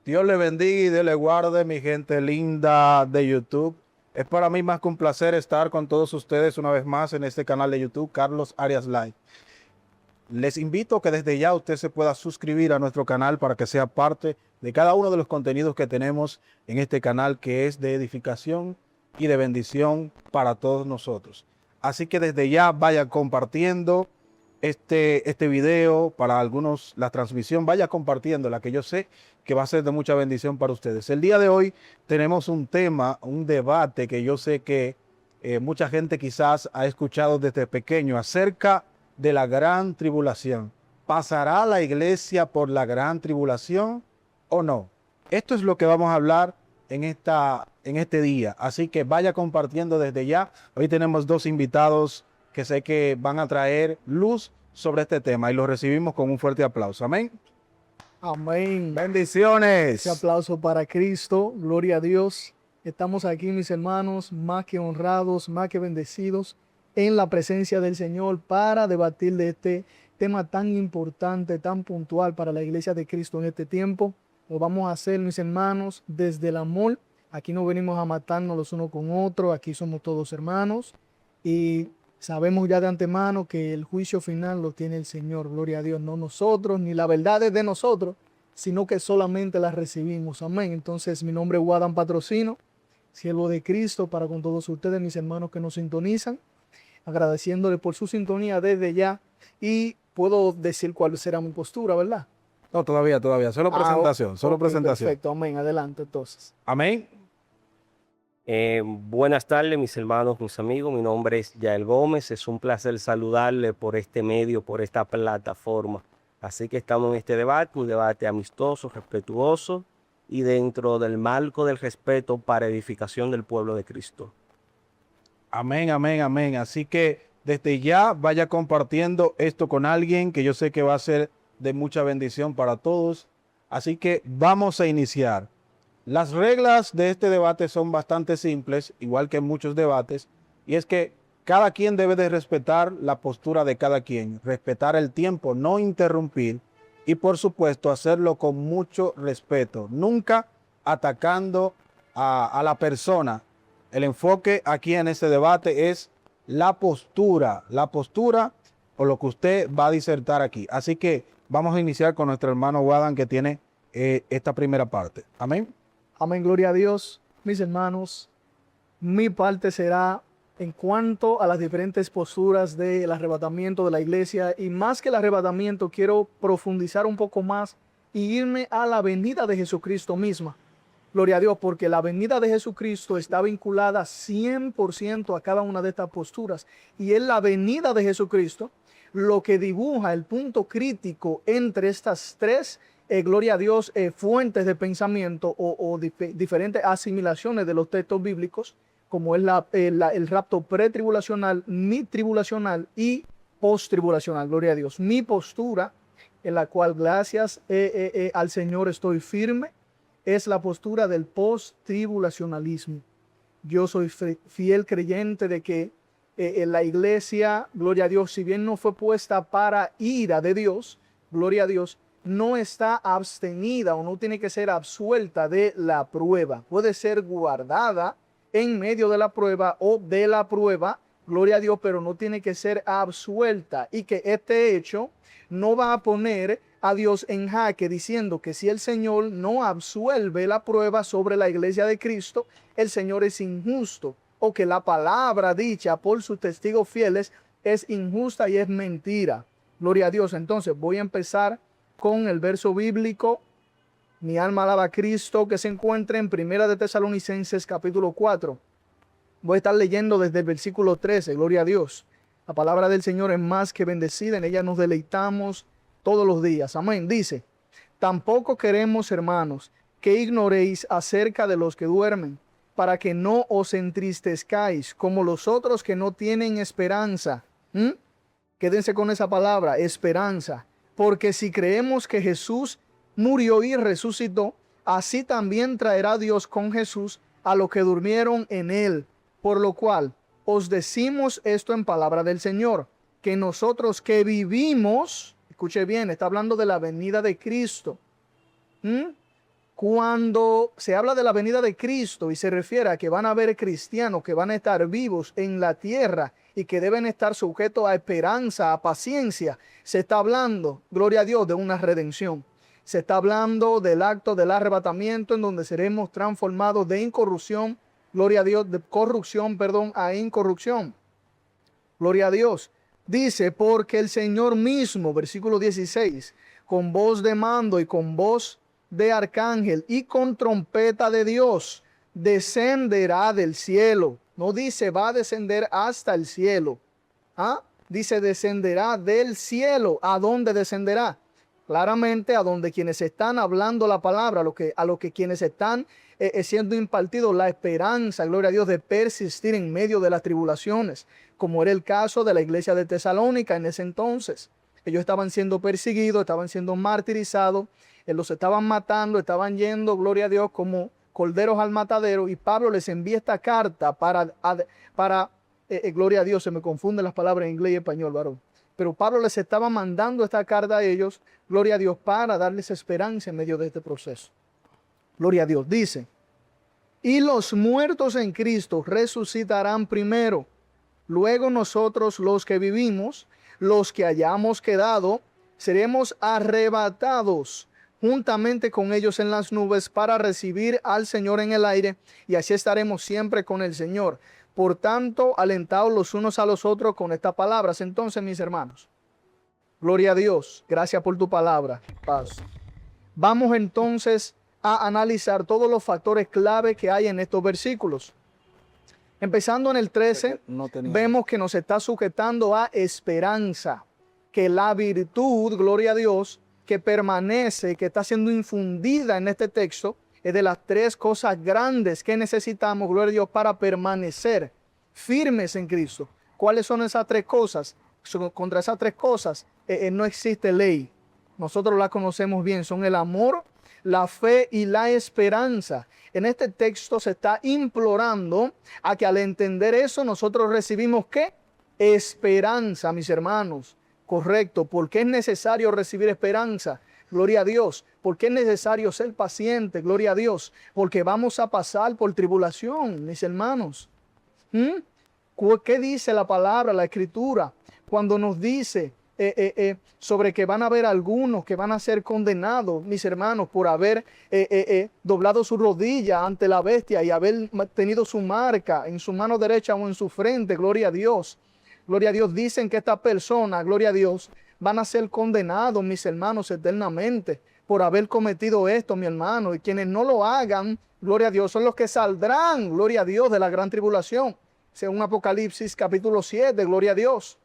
Dios le bendiga y Dios le guarde, mi gente linda de YouTube. Es para mí más que un placer estar con todos ustedes una vez más en este canal de YouTube, Carlos Arias Live. Les invito a que desde ya usted se pueda suscribir a nuestro canal para que sea parte de cada uno de los contenidos que tenemos en este canal, que es de edificación y de bendición para todos nosotros. Así que desde ya vaya compartiendo este video para algunos, la transmisión, vaya compartiéndola, que yo sé que va a ser de mucha bendición para ustedes. El día de hoy tenemos un tema, un debate que yo sé que mucha gente quizás ha escuchado desde pequeño acerca de la gran tribulación. ¿Pasará la iglesia por la gran tribulación o no? Esto es lo que vamos a hablar en este día. Así que vaya compartiendo desde ya. Hoy tenemos dos invitados que sé que van a traer luz sobre este tema y los recibimos con un fuerte aplauso. Amén. Amén. Bendiciones. Ese aplauso para Cristo. Gloria a Dios. Estamos aquí, mis hermanos, más que honrados, más que bendecidos en la presencia del Señor para debatir de este tema tan importante, tan puntual para la iglesia de Cristo en este tiempo. Lo vamos a hacer, mis hermanos, desde el amor. Aquí no venimos a matarnos los unos con otros. Aquí somos todos hermanos. Y sabemos ya de antemano que el juicio final lo tiene el Señor, gloria a Dios, no nosotros, ni la verdad es de nosotros, sino que solamente la recibimos. Amén. Entonces, mi nombre es Guadán Patrocino, siervo de Cristo, para con todos ustedes, mis hermanos que nos sintonizan, agradeciéndole por su sintonía desde ya. Y puedo decir cuál será mi postura, ¿verdad? No, todavía, solo presentación, solo ok, presentación. Perfecto, amén, adelante entonces. Amén. Buenas tardes, mis hermanos, mis amigos. Mi nombre es Yael Gómez. Es un placer saludarle por este medio, por esta plataforma. Así que estamos en este debate, un debate amistoso, respetuoso y dentro del marco del respeto para edificación del pueblo de Cristo. Amén, amén, amén. Así que desde ya vaya compartiendo esto con alguien que yo sé que va a ser de mucha bendición para todos. Así que vamos a iniciar. Las reglas de este debate son bastante simples, igual que en muchos debates, y es que cada quien debe de respetar la postura de cada quien, respetar el tiempo, no interrumpir y por supuesto hacerlo con mucho respeto, nunca atacando a la persona. El enfoque aquí en este debate es la postura o lo que usted va a disertar aquí. Así que vamos a iniciar con nuestro hermano Guadán, que tiene esta primera parte. Amén. Amén, gloria a Dios. Mis hermanos, mi parte será en cuanto a las diferentes posturas del arrebatamiento de la iglesia, y más que el arrebatamiento quiero profundizar un poco más y irme a la venida de Jesucristo misma. Gloria a Dios, porque la venida de Jesucristo está vinculada 100% a cada una de estas posturas, y es la venida de Jesucristo lo que dibuja el punto crítico entre estas tres gloria a Dios, fuentes de pensamiento o diferentes asimilaciones de los textos bíblicos, como es el rapto pretribulacional, mid-tribulacional y post-tribulacional. Gloria a Dios. Mi postura, en la cual gracias al Señor estoy firme, es la postura del post-tribulacionalismo. Yo soy fiel creyente de que la iglesia, gloria a Dios, si bien no fue puesta para ira de Dios, gloria a Dios, no está abstenida o no tiene que ser absuelta de la prueba. Puede ser guardada en medio de la prueba o de la prueba, gloria a Dios, pero no tiene que ser absuelta. Y que este hecho no va a poner a Dios en jaque diciendo que si el Señor no absuelve la prueba sobre la iglesia de Cristo, el Señor es injusto, o que la palabra dicha por sus testigos fieles es injusta y es mentira. Gloria a Dios. Entonces voy a empezar con el verso bíblico. Mi alma alaba a Cristo, que se encuentra en Primera de Tesalonicenses capítulo 4. Voy a estar leyendo desde el versículo 13, gloria a Dios. La palabra del Señor es más que bendecida, en ella nos deleitamos todos los días. Amén. Dice: tampoco queremos, hermanos, que ignoréis acerca de los que duermen, para que no os entristezcáis como los otros que no tienen esperanza. Quédense con esa palabra, esperanza. Porque si creemos que Jesús murió y resucitó, así también traerá Dios con Jesús a los que durmieron en él. Por lo cual os decimos esto en palabra del Señor, que nosotros que vivimos, escuche bien, está hablando de la venida de Cristo, Cuando se habla de la venida de Cristo y se refiere a que van a haber cristianos que van a estar vivos en la tierra y que deben estar sujetos a esperanza, a paciencia, se está hablando, gloria a Dios, de una redención. Se está hablando del acto del arrebatamiento en donde seremos transformados de incorrupción, gloria a Dios, de corrupción, perdón, a incorrupción. Gloria a Dios. Dice, porque el Señor mismo, versículo 16, con voz de mando y con voz de arcángel y con trompeta de Dios, descenderá del cielo. No dice va a descender hasta el cielo. ¿Ah? Dice descenderá del cielo. ¿A dónde descenderá? Claramente a donde quienes están hablando la palabra, a lo que quienes están siendo impartidos la esperanza, gloria a Dios, de persistir en medio de las tribulaciones, como era el caso de la iglesia de Tesalónica en ese entonces. Ellos estaban siendo perseguidos, estaban siendo martirizados, los estaban matando, estaban yendo, gloria a Dios, como corderos al matadero, y Pablo les envía esta carta para gloria a Dios, se me confunden las palabras en inglés y español, varón. Pero Pablo les estaba mandando esta carta a ellos, gloria a Dios, para darles esperanza en medio de este proceso. Gloria a Dios. Dice, y los muertos en Cristo resucitarán primero. Luego nosotros los que vivimos, los que hayamos quedado, seremos arrebatados juntamente con ellos en las nubes para recibir al Señor en el aire, y así estaremos siempre con el Señor. Por tanto, alentaos los unos a los otros con estas palabras. Entonces, mis hermanos, gloria a Dios, gracias por tu palabra, paz. Vamos entonces a analizar todos los factores clave que hay en estos versículos. Empezando en el 13, vemos que nos está sujetando a esperanza, que la virtud, gloria a Dios, que permanece, que está siendo infundida en este texto, es de las tres cosas grandes que necesitamos, gloria a Dios, para permanecer firmes en Cristo. ¿Cuáles son esas tres cosas? Contra esas tres cosas no existe ley. Nosotros la conocemos bien, son el amor, la fe y la esperanza. En este texto se está implorando a que al entender eso nosotros recibimos ¿qué? Esperanza, mis hermanos. Correcto. ¿Por qué es necesario recibir esperanza? Gloria a Dios. ¿Por qué es necesario ser paciente? Gloria a Dios. Porque vamos a pasar por tribulación, mis hermanos. ¿Qué dice la palabra, la escritura? Cuando nos dice sobre que van a haber algunos que van a ser condenados, mis hermanos, por haber doblado su rodilla ante la bestia y haber tenido su marca en su mano derecha o en su frente. Gloria a Dios. Gloria a Dios. Dicen que estas personas, gloria a Dios, van a ser condenados, mis hermanos, eternamente por haber cometido esto, mi hermano. Y quienes no lo hagan, gloria a Dios, son los que saldrán, gloria a Dios, de la gran tribulación. Según Apocalipsis capítulo 7, gloria a Dios.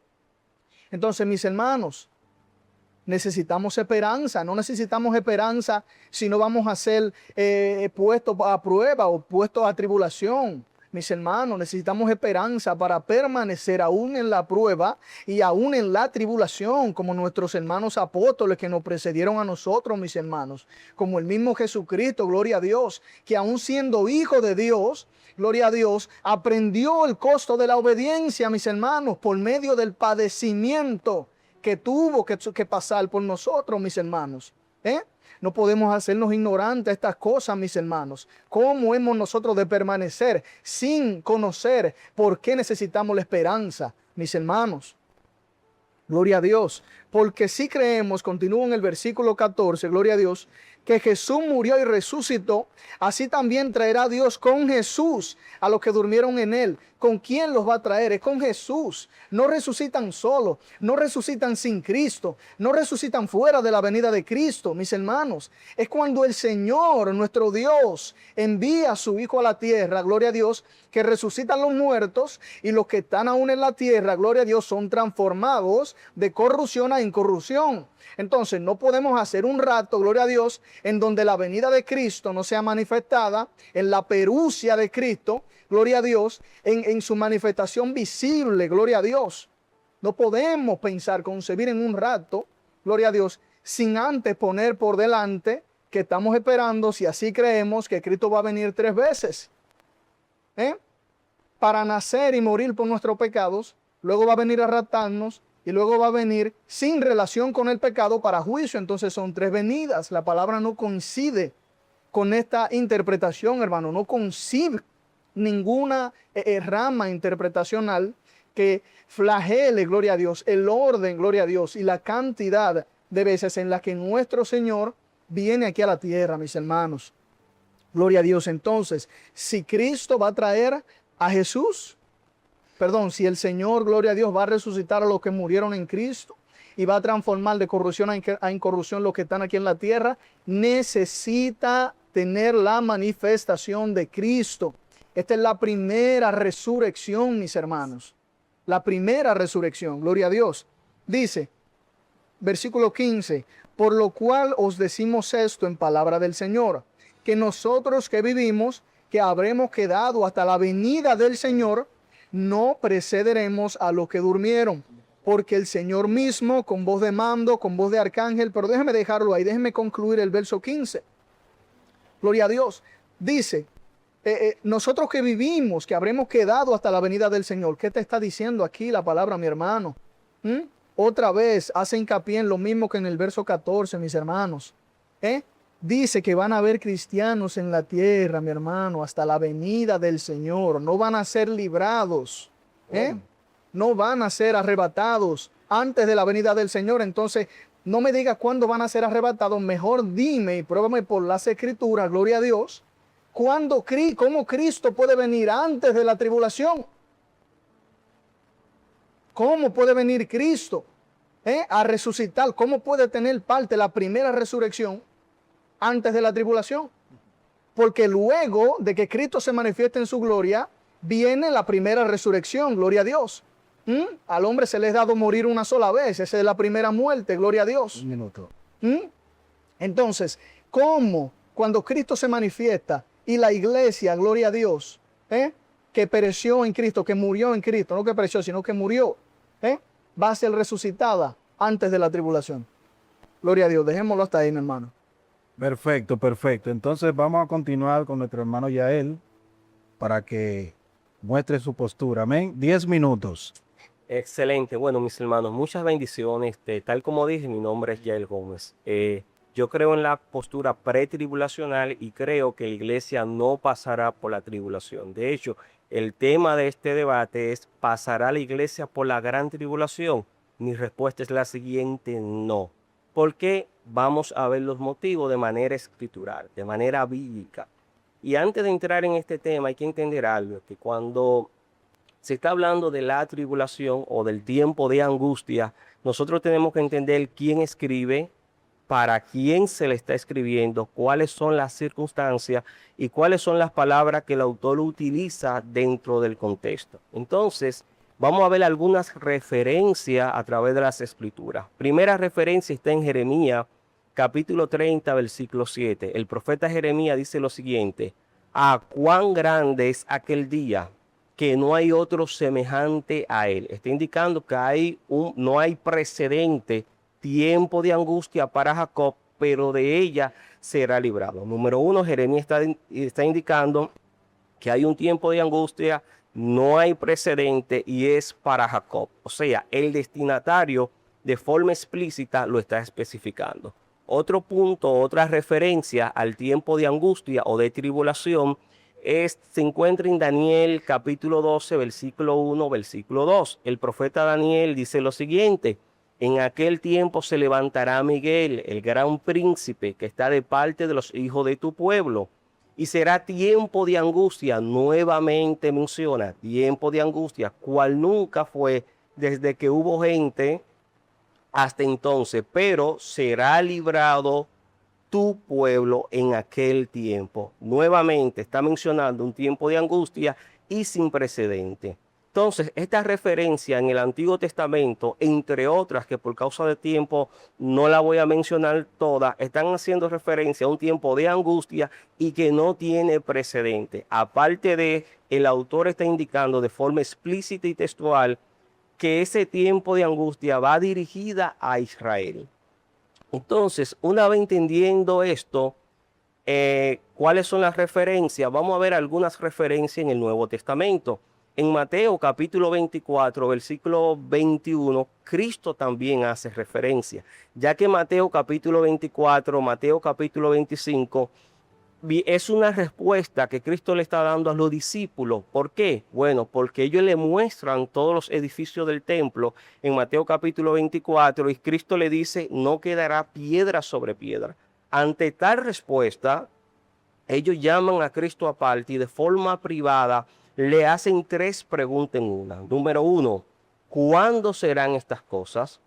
Entonces, mis hermanos, necesitamos esperanza. No necesitamos esperanza si no vamos a ser puestos a prueba o puestos a tribulación. Mis hermanos, necesitamos esperanza para permanecer aún en la prueba y aún en la tribulación, como nuestros hermanos apóstoles que nos precedieron a nosotros, mis hermanos. Como el mismo Jesucristo, gloria a Dios, que aún siendo hijo de Dios, gloria a Dios, aprendió el costo de la obediencia, mis hermanos, por medio del padecimiento que tuvo que pasar por nosotros, mis hermanos. No podemos hacernos ignorantes de estas cosas, mis hermanos. ¿Cómo hemos nosotros de permanecer sin conocer por qué necesitamos la esperanza, mis hermanos? Gloria a Dios. Porque si creemos, continúa en el versículo 14, gloria a Dios, que Jesús murió y resucitó, así también traerá Dios con Jesús a los que durmieron en él. ¿Con quién los va a traer? Es con Jesús. No resucitan solos, no resucitan sin Cristo, no resucitan fuera de la venida de Cristo, mis hermanos. Es cuando el Señor, nuestro Dios, envía a su Hijo a la tierra, gloria a Dios, que resucitan los muertos, y los que están aún en la tierra, gloria a Dios, son transformados de corrupción a incorrupción. Entonces no podemos hacer un rato, gloria a Dios, en donde la venida de Cristo no sea manifestada, en la perucia de Cristo, gloria a Dios, en su manifestación visible, gloria a Dios. No podemos pensar, concebir en un rato, gloria a Dios, sin antes poner por delante que estamos esperando, si así creemos, que Cristo va a venir 3 veces. Para nacer y morir por nuestros pecados, luego va a venir a raptarnos, y luego va a venir sin relación con el pecado para juicio. Entonces son 3 venidas. La palabra no coincide. con esta interpretación, hermano. No concibe ninguna rama interpretacional que flagele, gloria a Dios, el orden, gloria a Dios, y la cantidad de veces en la que nuestro Señor viene aquí a la tierra, mis hermanos. Gloria a Dios. Entonces, si Cristo va a traer a Jesús, si el Señor, gloria a Dios, va a resucitar a los que murieron en Cristo y va a transformar de corrupción a incorrupción los que están aquí en la tierra, necesita tener la manifestación de Cristo. Esta es la primera resurrección, mis hermanos. La primera resurrección, gloria a Dios. Dice, versículo 15, por lo cual os decimos esto en palabra del Señor, que nosotros que vivimos, que habremos quedado hasta la venida del Señor, no precederemos a los que durmieron, porque el Señor mismo, con voz de mando, con voz de arcángel, pero déjeme dejarlo ahí, déjeme concluir el verso 15. Gloria a Dios. Dice, nosotros que vivimos, que habremos quedado hasta la venida del Señor. ¿Qué te está diciendo aquí la palabra, mi hermano? Otra vez hace hincapié en lo mismo que en el verso 14, mis hermanos. Dice que van a haber cristianos en la tierra, mi hermano, hasta la venida del Señor. No van a ser librados. No van a ser arrebatados antes de la venida del Señor. Entonces, no me digas cuándo van a ser arrebatados. Mejor dime y pruébame por las Escrituras, gloria a Dios, cómo Cristo puede venir antes de la tribulación. ¿Cómo puede venir Cristo a resucitar? ¿Cómo puede tener parte la primera resurrección antes de la tribulación? Porque luego de que Cristo se manifieste en su gloria, viene la primera resurrección, gloria a Dios. Al hombre se le es dado morir una sola vez, esa es la primera muerte, gloria a Dios. Un minuto. Entonces, ¿cómo cuando Cristo se manifiesta y la iglesia, gloria a Dios, que pereció en Cristo, que murió en Cristo, no que pereció, sino que murió, va a ser resucitada antes de la tribulación? Gloria a Dios, dejémoslo hasta ahí, mi hermano. Perfecto, perfecto. Entonces vamos a continuar con nuestro hermano Yael para que muestre su postura. Amén. 10 minutos. Excelente. Bueno, mis hermanos, muchas bendiciones. Tal como dije, mi nombre es Yael Gómez. Yo creo en la postura pretribulacional y creo que la iglesia no pasará por la tribulación. De hecho, el tema de este debate es: ¿pasará la iglesia por la gran tribulación? Mi respuesta es la siguiente: no. ¿Por qué? Vamos a ver los motivos de manera escritural, de manera bíblica. Y antes de entrar en este tema hay que entender algo, que cuando se está hablando de la tribulación o del tiempo de angustia, nosotros tenemos que entender quién escribe, para quién se le está escribiendo, cuáles son las circunstancias y cuáles son las palabras que el autor utiliza dentro del contexto. Entonces, vamos a ver algunas referencias a través de las escrituras. Primera referencia está en Jeremías, capítulo 30, versículo 7. El profeta Jeremías dice lo siguiente: «¿A cuán grande es aquel día que no hay otro semejante a él?» Está indicando que no hay precedente, tiempo de angustia para Jacob, pero de ella será librado. Número uno, Jeremías está indicando que hay un tiempo de angustia, no hay precedente y es para Jacob. O sea, el destinatario de forma explícita lo está especificando. Otro punto, otra referencia al tiempo de angustia o de tribulación se encuentra en Daniel capítulo 12, versículo 1, versículo 2. El profeta Daniel dice lo siguiente: «En aquel tiempo se levantará Miguel, el gran príncipe, que está de parte de los hijos de tu pueblo, y será tiempo de angustia». Nuevamente menciona tiempo de angustia, cual nunca fue desde que hubo gente hasta entonces, pero será librado tu pueblo en aquel tiempo. Nuevamente está mencionando un tiempo de angustia y sin precedente. Entonces, esta referencia en el Antiguo Testamento, entre otras que por causa de tiempo no la voy a mencionar todas, están haciendo referencia a un tiempo de angustia y que no tiene precedente. Aparte de, el autor está indicando de forma explícita y textual que ese tiempo de angustia va dirigida a Israel. Entonces, una vez entendiendo esto, ¿cuáles son las referencias? Vamos a ver algunas referencias en el Nuevo Testamento. En Mateo capítulo 24, versículo 21, Cristo también hace referencia, ya que Mateo capítulo 24, Mateo capítulo 25, es una respuesta que Cristo le está dando a los discípulos. ¿Por qué? Bueno, porque ellos le muestran todos los edificios del templo en Mateo capítulo 24 y Cristo le dice, no quedará piedra sobre piedra. Ante tal respuesta, ellos llaman a Cristo aparte y de forma privada le hacen 3 preguntas en una. Número 1, ¿cuándo serán estas cosas?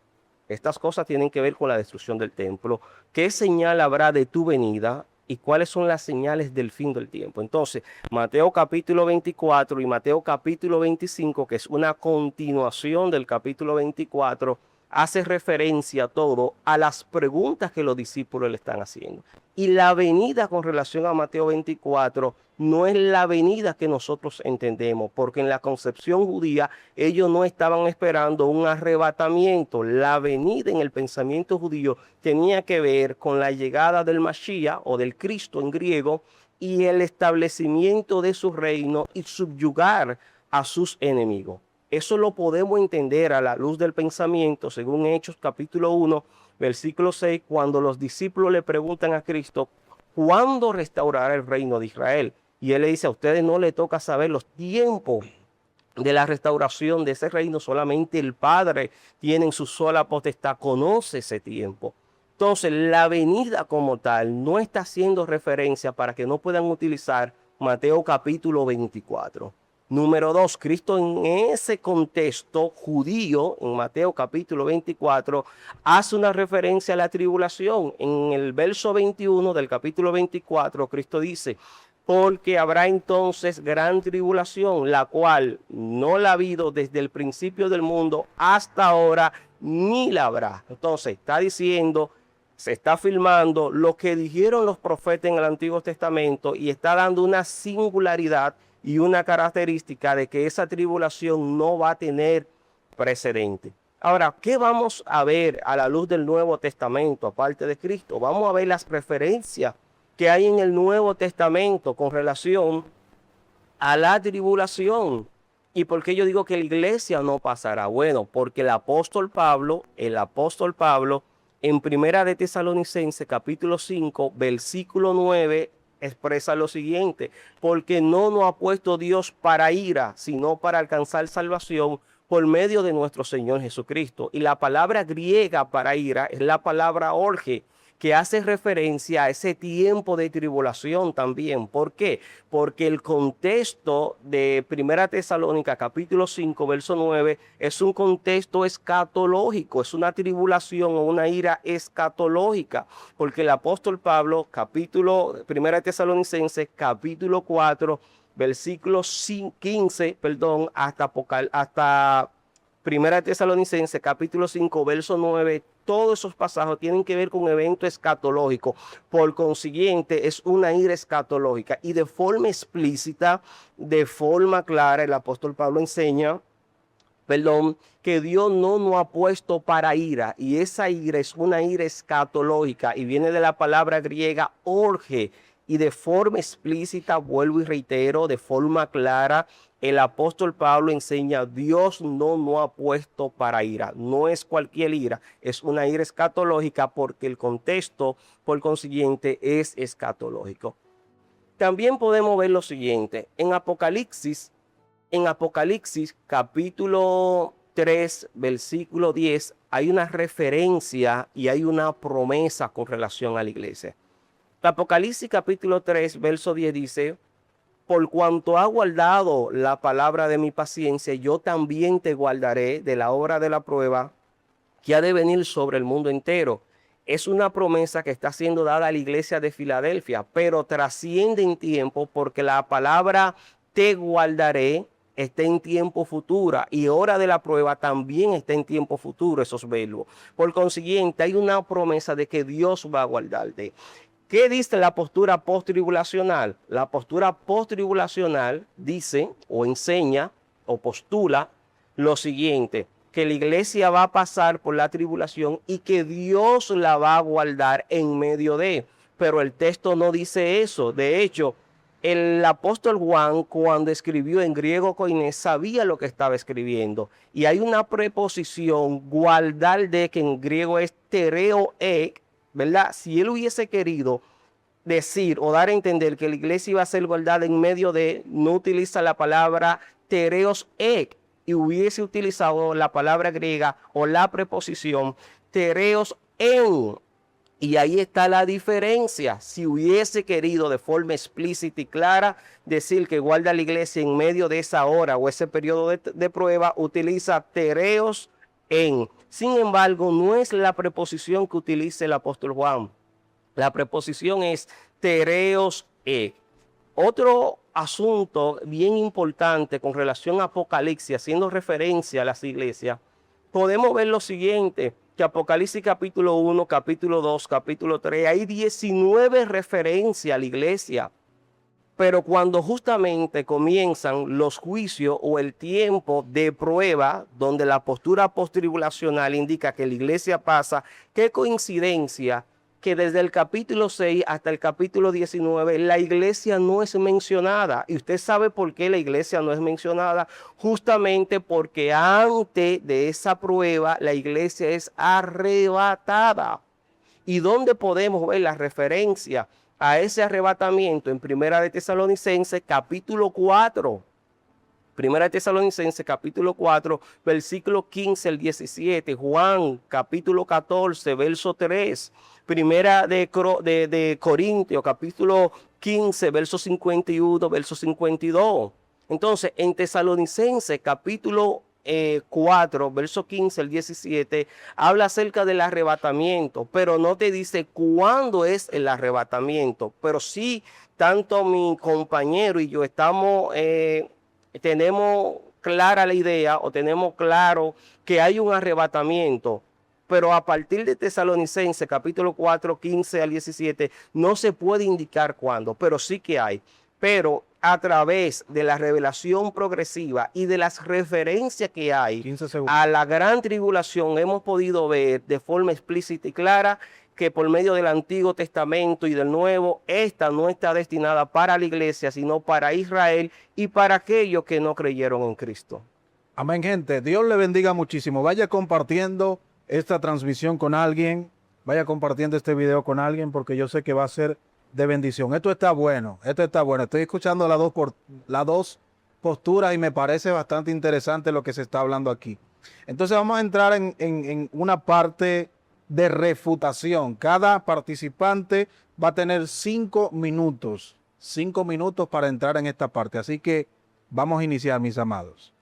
Estas cosas tienen que ver con la destrucción del templo. ¿Qué señal habrá de tu venida? ¿Y cuáles son las señales del fin del tiempo? Entonces, Mateo capítulo 24 y Mateo capítulo 25, que es una continuación del capítulo 24, hace referencia todo a las preguntas que los discípulos le están haciendo. Y la venida con relación a Mateo 24 no es la venida que nosotros entendemos, porque en la concepción judía ellos no estaban esperando un arrebatamiento. La venida en el pensamiento judío tenía que ver con la llegada del Mashiach o del Cristo en griego y el establecimiento de su reino y subyugar a sus enemigos. Eso lo podemos entender a la luz del pensamiento, según Hechos capítulo 1, versículo 6, cuando los discípulos le preguntan a Cristo, ¿cuándo restaurará el reino de Israel? Y él le dice, a ustedes no les toca saber los tiempos de la restauración de ese reino, solamente el Padre tiene en su sola potestad, conoce ese tiempo. Entonces, la venida como tal no está haciendo referencia para que no puedan utilizar Mateo capítulo 24. Número 2, Cristo en ese contexto judío, en Mateo capítulo 24, hace una referencia a la tribulación. En el verso 21 del capítulo 24, Cristo dice, porque habrá entonces gran tribulación, la cual no la ha habido desde el principio del mundo hasta ahora, ni la habrá. Entonces, está diciendo, se está afirmando lo que dijeron los profetas en el Antiguo Testamento y está dando una singularidad y una característica de que esa tribulación no va a tener precedente. Ahora, ¿qué vamos a ver a la luz del Nuevo Testamento, aparte de Cristo? Vamos a ver las referencias que hay en el Nuevo Testamento con relación a la tribulación. ¿Y por qué yo digo que la iglesia no pasará? Bueno, porque el apóstol Pablo, en Primera de Tesalonicenses, capítulo 5, versículo 9, expresa lo siguiente, porque no nos ha puesto Dios para ira, sino para alcanzar salvación por medio de nuestro Señor Jesucristo. Y la palabra griega para ira es la palabra orge, que hace referencia a ese tiempo de tribulación también. ¿Por qué? Porque el contexto de Primera Tesalónica capítulo 5 verso 9 es un contexto escatológico, es una tribulación o una ira escatológica, porque el apóstol Pablo, Primera Tesalonicenses capítulo 4 versículo 15, hasta Primera Tesalonicenses capítulo 5 verso 9, todos esos pasajes tienen que ver con un evento escatológico. Por consiguiente, es una ira escatológica. Y de forma explícita, de forma clara, el apóstol Pablo enseña, que Dios no nos ha puesto para ira. Y esa ira es una ira escatológica. Y viene de la palabra griega orge. Y de forma explícita, vuelvo y reitero, de forma clara, el apóstol Pablo enseña, Dios no nos ha puesto para ira. No es cualquier ira, es una ira escatológica porque el contexto, por consiguiente, es escatológico. También podemos ver lo siguiente, en Apocalipsis capítulo 3, versículo 10, hay una referencia y hay una promesa con relación a la iglesia. Apocalipsis capítulo 3, verso 10 dice, por cuanto ha guardado la palabra de mi paciencia, yo también te guardaré de la hora de la prueba que ha de venir sobre el mundo entero. Es una promesa que está siendo dada a la iglesia de Filadelfia, pero trasciende en tiempo porque la palabra te guardaré está en tiempo futuro y hora de la prueba también está en tiempo futuro, esos verbos. Por consiguiente, hay una promesa de que Dios va a guardarte. ¿Qué dice la postura post-tribulacional? La postura post-tribulacional dice o enseña o postula lo siguiente, que la iglesia va a pasar por la tribulación y que Dios la va a guardar en medio de. Pero el texto no dice eso. De hecho, el apóstol Juan, cuando escribió en griego koiné, sabía lo que estaba escribiendo. Y hay una preposición, guardar de, que en griego es tereo ek, ¿verdad? Si él hubiese querido decir o dar a entender que la iglesia iba a ser guardada en medio de, no utiliza la palabra tereos ek, y hubiese utilizado la palabra griega o la preposición tereos en. Y ahí está la diferencia. Si hubiese querido de forma explícita y clara decir que guarda la iglesia en medio de esa hora o ese periodo de prueba, utiliza tereos en. Sin embargo, no es la preposición que utiliza el apóstol Juan. La preposición es tereos e. Otro asunto bien importante con relación a Apocalipsis, haciendo referencia a las iglesias, podemos ver lo siguiente, que Apocalipsis capítulo 1, capítulo 2, capítulo 3, hay 19 referencias a la iglesia. Pero cuando justamente comienzan los juicios o el tiempo de prueba, donde la postura postribulacional indica que la iglesia pasa, qué coincidencia que desde el capítulo 6 hasta el capítulo 19 la iglesia no es mencionada. Y usted sabe por qué la iglesia no es mencionada. Justamente porque antes de esa prueba la iglesia es arrebatada. ¿Y dónde podemos ver la referencia a ese arrebatamiento? En Primera de Tesalonicenses capítulo 4. Primera de Tesalonicenses capítulo 4, versículo 15 al 17. Juan capítulo 14, verso 3. Primera de Corintios capítulo 15, verso 51, verso 52. Entonces, en Tesalonicenses capítulo 4, verso 15 al 17, habla acerca del arrebatamiento, pero no te dice cuándo es el arrebatamiento. Pero sí, tanto mi compañero y yo tenemos clara la idea o tenemos claro que hay un arrebatamiento, pero a partir de Tesalonicenses capítulo 4, 15 al 17 no se puede indicar cuándo, pero sí que hay. Pero a través de la revelación progresiva y de las referencias que hay a la gran tribulación, hemos podido ver de forma explícita y clara que por medio del Antiguo Testamento y del Nuevo, esta no está destinada para la iglesia, sino para Israel y para aquellos que no creyeron en Cristo. Amén, gente. Dios le bendiga muchísimo. Vaya compartiendo esta transmisión con alguien. Vaya compartiendo este video con alguien porque yo sé que va a ser de bendición. Esto está bueno. Esto está bueno. Estoy escuchando las dos posturas y me parece bastante interesante lo que se está hablando aquí. Entonces vamos a entrar en una parte de refutación. Cada participante va a tener 5 minutos. 5 minutos para entrar en esta parte. Así que vamos a iniciar, mis amados.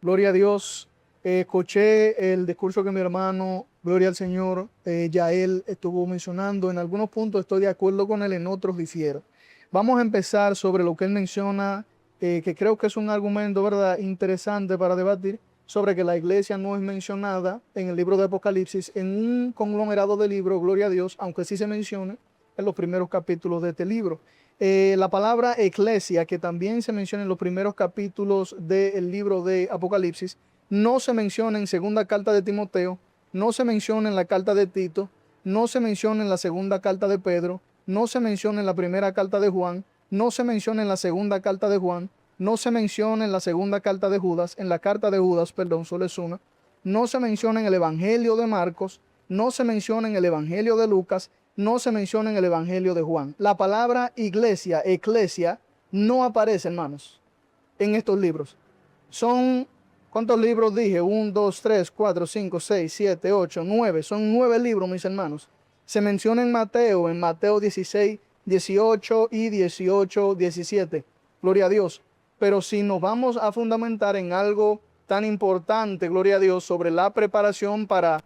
Gloria a Dios. Escuché el discurso que mi hermano, gloria al Señor, Yael estuvo mencionando. En algunos puntos estoy de acuerdo con él, en otros difiero. Vamos a empezar sobre lo que él menciona, que creo que es un argumento, ¿verdad?, interesante para debatir, sobre que la iglesia no es mencionada en el libro de Apocalipsis, en un conglomerado de libros, gloria a Dios, aunque sí se menciona en los primeros capítulos de este libro. La palabra eclesia, que también se menciona en los primeros capítulos del libro de Apocalipsis, no se menciona en segunda carta de Timoteo, no se menciona en la carta de Tito, no se menciona en la segunda carta de Pedro, no se menciona en la primera carta de Juan, no se menciona en la segunda carta de Juan, no se menciona en la segunda carta de Judas, en la carta de Judas, perdón, solo es una, no se menciona en el Evangelio de Marcos, no se menciona en el Evangelio de Lucas, no se menciona en el Evangelio de Juan. La palabra iglesia, eclesia, no aparece, hermanos, en estos libros. Son, ¿cuántos libros dije? 1, 2, 3, 4, 5, 6, 7, 8, 9. Son 9 libros, mis hermanos. Se menciona en Mateo 16, 18 y 18, 17. Gloria a Dios. Pero si nos vamos a fundamentar en algo tan importante, gloria a Dios, sobre la preparación para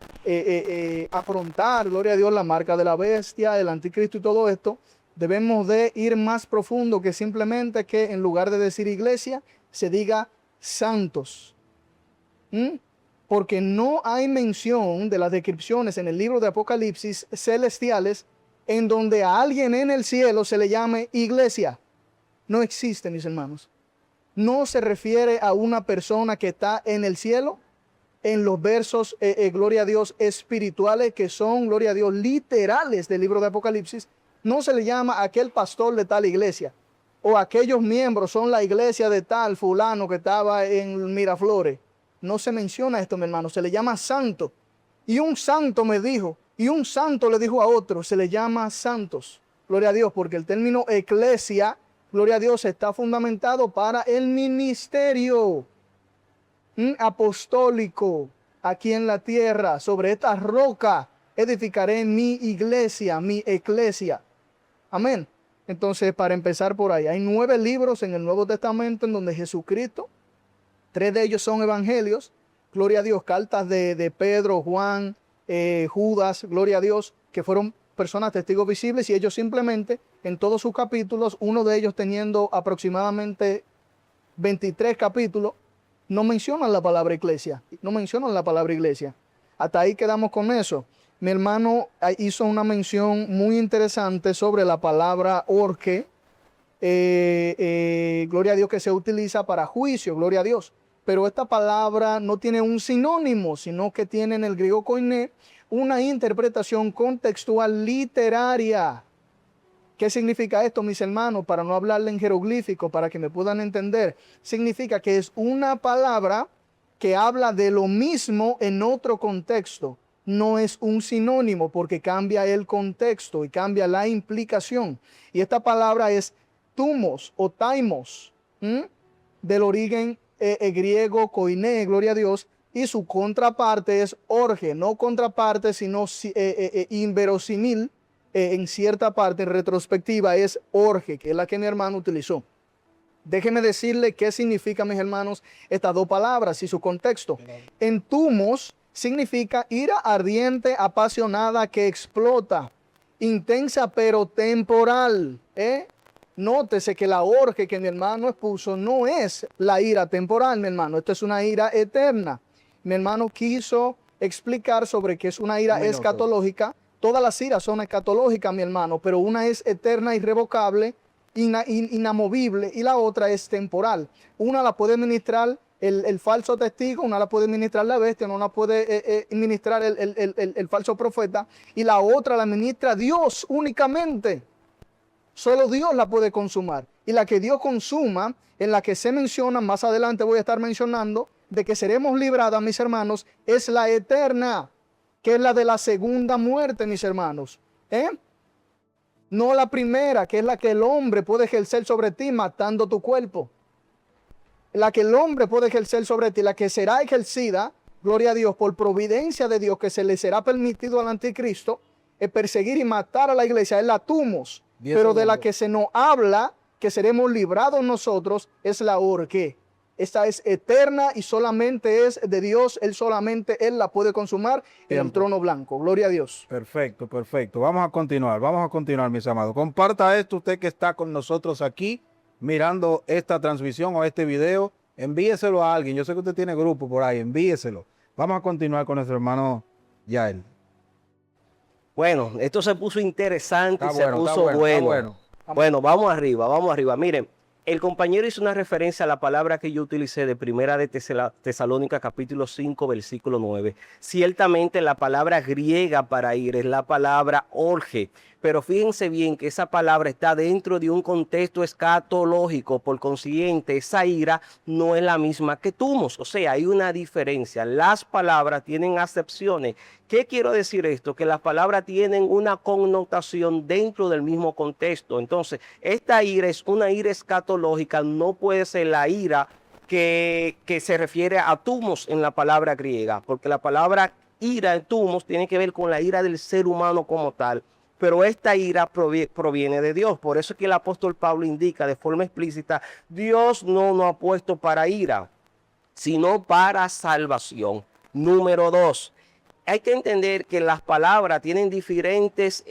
afrontar, gloria a Dios, la marca de la bestia, el anticristo y todo esto, debemos de ir más profundo que simplemente que en lugar de decir iglesia, se diga santos. Porque no hay mención de las descripciones en el libro de Apocalipsis celestiales en donde a alguien en el cielo se le llame iglesia. No existe, mis hermanos. No se refiere a una persona que está en el cielo en los versos, gloria a Dios, espirituales, que son, gloria a Dios, literales del libro de Apocalipsis. No se le llama a aquel pastor de tal iglesia, o aquellos miembros son la iglesia de tal fulano que estaba en Miraflores. No se menciona esto, mi hermano, se le llama santo. Y un santo me dijo, y un santo le dijo a otro, se le llama santos. Gloria a Dios, porque el término eclesia, gloria a Dios, está fundamentado para el ministerio apostólico aquí en la tierra. Sobre esta roca edificaré mi iglesia, mi eclesia. Amén. Entonces, para empezar por ahí, hay 9 libros en el Nuevo Testamento en donde Jesucristo, 3 de ellos son evangelios, gloria a Dios, cartas de Pedro, Juan, Judas, gloria a Dios, que fueron personas testigos visibles, y ellos simplemente en todos sus capítulos, uno de ellos teniendo aproximadamente 23 capítulos, no mencionan la palabra iglesia, no mencionan la palabra iglesia. Hasta ahí quedamos con eso. Mi hermano hizo una mención muy interesante sobre la palabra orque, gloria a Dios, que se utiliza para juicio, gloria a Dios. Pero esta palabra no tiene un sinónimo, sino que tiene en el griego koiné una interpretación contextual literaria. ¿Qué significa esto, mis hermanos? Para no hablarle en jeroglífico, para que me puedan entender. Significa que es una palabra que habla de lo mismo en otro contexto. No es un sinónimo porque cambia el contexto y cambia la implicación. Y esta palabra es tumos o taimos, del origen griego koiné, gloria a Dios, y su contraparte es orge, no contraparte, sino inverosímil, en cierta parte, en retrospectiva, es orge, que es la que mi hermano utilizó. Déjenme decirle qué significa, mis hermanos, estas 2 palabras y su contexto. En tumos significa ira ardiente, apasionada, que explota, intensa pero temporal. Nótese que la orge que mi hermano expuso no es la ira temporal, mi hermano. Esto es una ira eterna. Mi hermano quiso explicar sobre qué es una ira escatológica. Todas las iras son escatológicas, mi hermano, pero una es eterna, irrevocable, inamovible, y la otra es temporal. Una la puede ministrar el falso testigo, una la puede ministrar la bestia, una la puede ministrar el falso profeta, y la otra la ministra Dios únicamente. Solo Dios la puede consumar. Y la que Dios consuma, en la que se menciona, más adelante voy a estar mencionando, de que seremos libradas, mis hermanos, es la eterna, que es la de la segunda muerte, mis hermanos. No la primera, que es la que el hombre puede ejercer sobre ti matando tu cuerpo. La que el hombre puede ejercer sobre ti, la que será ejercida, gloria a Dios, por providencia de Dios, que se le será permitido al anticristo, es perseguir y matar a la iglesia, es la tumos. Pero de la que se nos habla, que seremos librados nosotros, es la orque. Esta es eterna y solamente es de Dios. Él solamente, Él la puede consumar en el trono blanco. Gloria a Dios. Perfecto, perfecto. Vamos a continuar, mis amados. Comparta esto usted que está con nosotros aquí, mirando esta transmisión o este video. Envíeselo a alguien. Yo sé que usted tiene grupo por ahí, envíeselo. Vamos a continuar con nuestro hermano Yael. Bueno, esto se puso interesante, Está se bueno, puso está bueno. Bueno, vamos arriba. Miren, el compañero hizo una referencia a la palabra que yo utilicé de Primera de Tesalónica, capítulo 5, versículo 9. Ciertamente la palabra griega para ir es la palabra orge, pero fíjense bien que esa palabra está dentro de un contexto escatológico, por consiguiente, esa ira no es la misma que tumos, o sea, hay una diferencia. Las palabras tienen acepciones. ¿Qué quiero decir esto? Que las palabras tienen una connotación dentro del mismo contexto. Entonces, esta ira es una ira escatológica, no puede ser la ira que se refiere a tumos en la palabra griega, porque la palabra ira en tumos tiene que ver con la ira del ser humano como tal. Pero esta ira proviene de Dios. Por eso es que el apóstol Pablo indica de forma explícita, Dios no nos ha puesto para ira, sino para salvación. Número 2. Hay que entender que las palabras tienen diferentes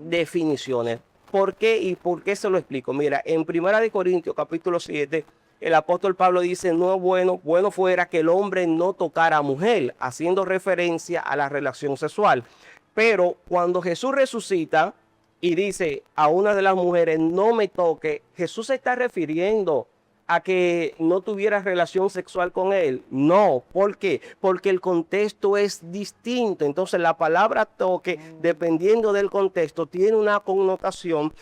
definiciones. ¿Por qué? ¿Y por qué se lo explico? Mira, en 1 Corintios capítulo 7, el apóstol Pablo dice, no es bueno fuera que el hombre no tocara a mujer, haciendo referencia a la relación sexual. Pero cuando Jesús resucita y dice a una de las mujeres, no me toque, Jesús se está refiriendo a que no tuviera relación sexual con él. No, ¿por qué? Porque el contexto es distinto. Entonces la palabra toque, dependiendo del contexto, tiene una connotación,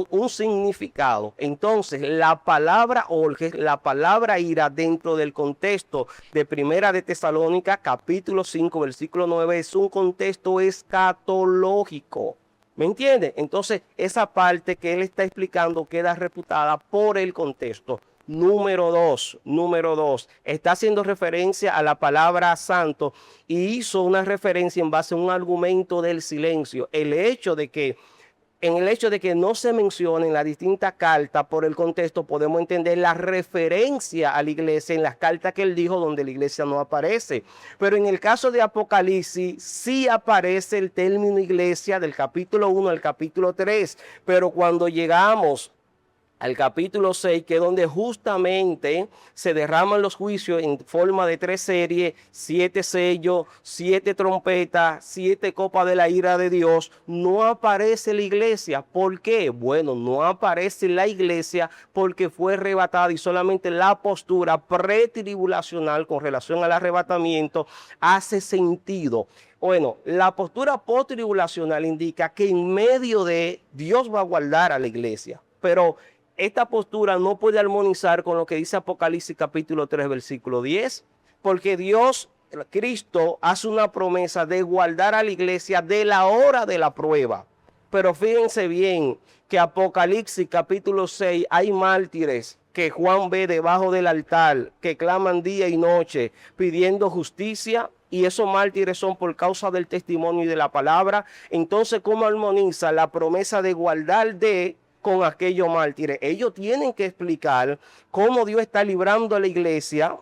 un significado. Entonces, la palabra orge, la palabra ira dentro del contexto de Primera de Tesalónica, capítulo 5, versículo 9, es un contexto escatológico. ¿Me entiende? Entonces, esa parte que él está explicando queda refutada por el contexto. Número dos, está haciendo referencia a la palabra santo y hizo una referencia en base a un argumento del silencio. En el hecho de que no se mencionen las distintas cartas por el contexto, podemos entender la referencia a la iglesia en las cartas que él dijo donde la iglesia no aparece. Pero en el caso de Apocalipsis sí aparece el término iglesia del capítulo 1 al capítulo 3. Pero cuando llegamos al capítulo 6, que es donde justamente se derraman los juicios en forma de 3 series, 7 sellos, 7 trompetas, 7 copas de la ira de Dios, no aparece la iglesia. ¿Por qué? Bueno, no aparece la iglesia porque fue arrebatada y solamente la postura pretribulacional con relación al arrebatamiento hace sentido. Bueno, la postura postribulacional indica que en medio de Dios va a guardar a la iglesia, pero esta postura no puede armonizar con lo que dice Apocalipsis capítulo 3, versículo 10, porque Dios, Cristo, hace una promesa de guardar a la iglesia de la hora de la prueba. Pero fíjense bien que Apocalipsis capítulo 6 hay mártires que Juan ve debajo del altar, que claman día y noche pidiendo justicia, y esos mártires son por causa del testimonio y de la palabra. Entonces, ¿cómo armoniza la promesa de guardar con aquellos mártires? Ellos tienen que explicar cómo Dios está librando a la iglesia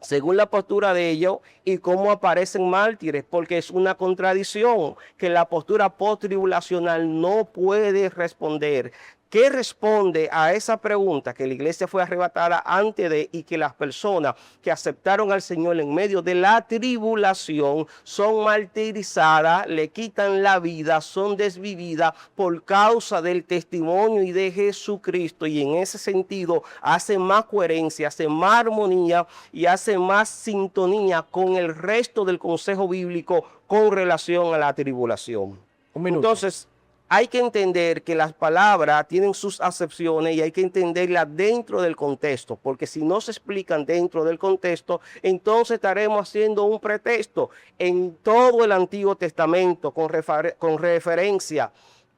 según la postura de ellos y cómo aparecen mártires, porque es una contradicción que la postura postribulacional no puede responder. ¿Qué responde a esa pregunta que la iglesia fue arrebatada antes de y que las personas que aceptaron al Señor en medio de la tribulación son martirizadas, le quitan la vida, son desvividas por causa del testimonio y de Jesucristo? Y en ese sentido hace más coherencia, hace más armonía y hace más sintonía con el resto del consejo bíblico con relación a la tribulación. Un minuto. Entonces, hay que entender que las palabras tienen sus acepciones y hay que entenderlas dentro del contexto, porque si no se explican dentro del contexto, entonces estaremos haciendo un pretexto. En todo el Antiguo Testamento, con referencia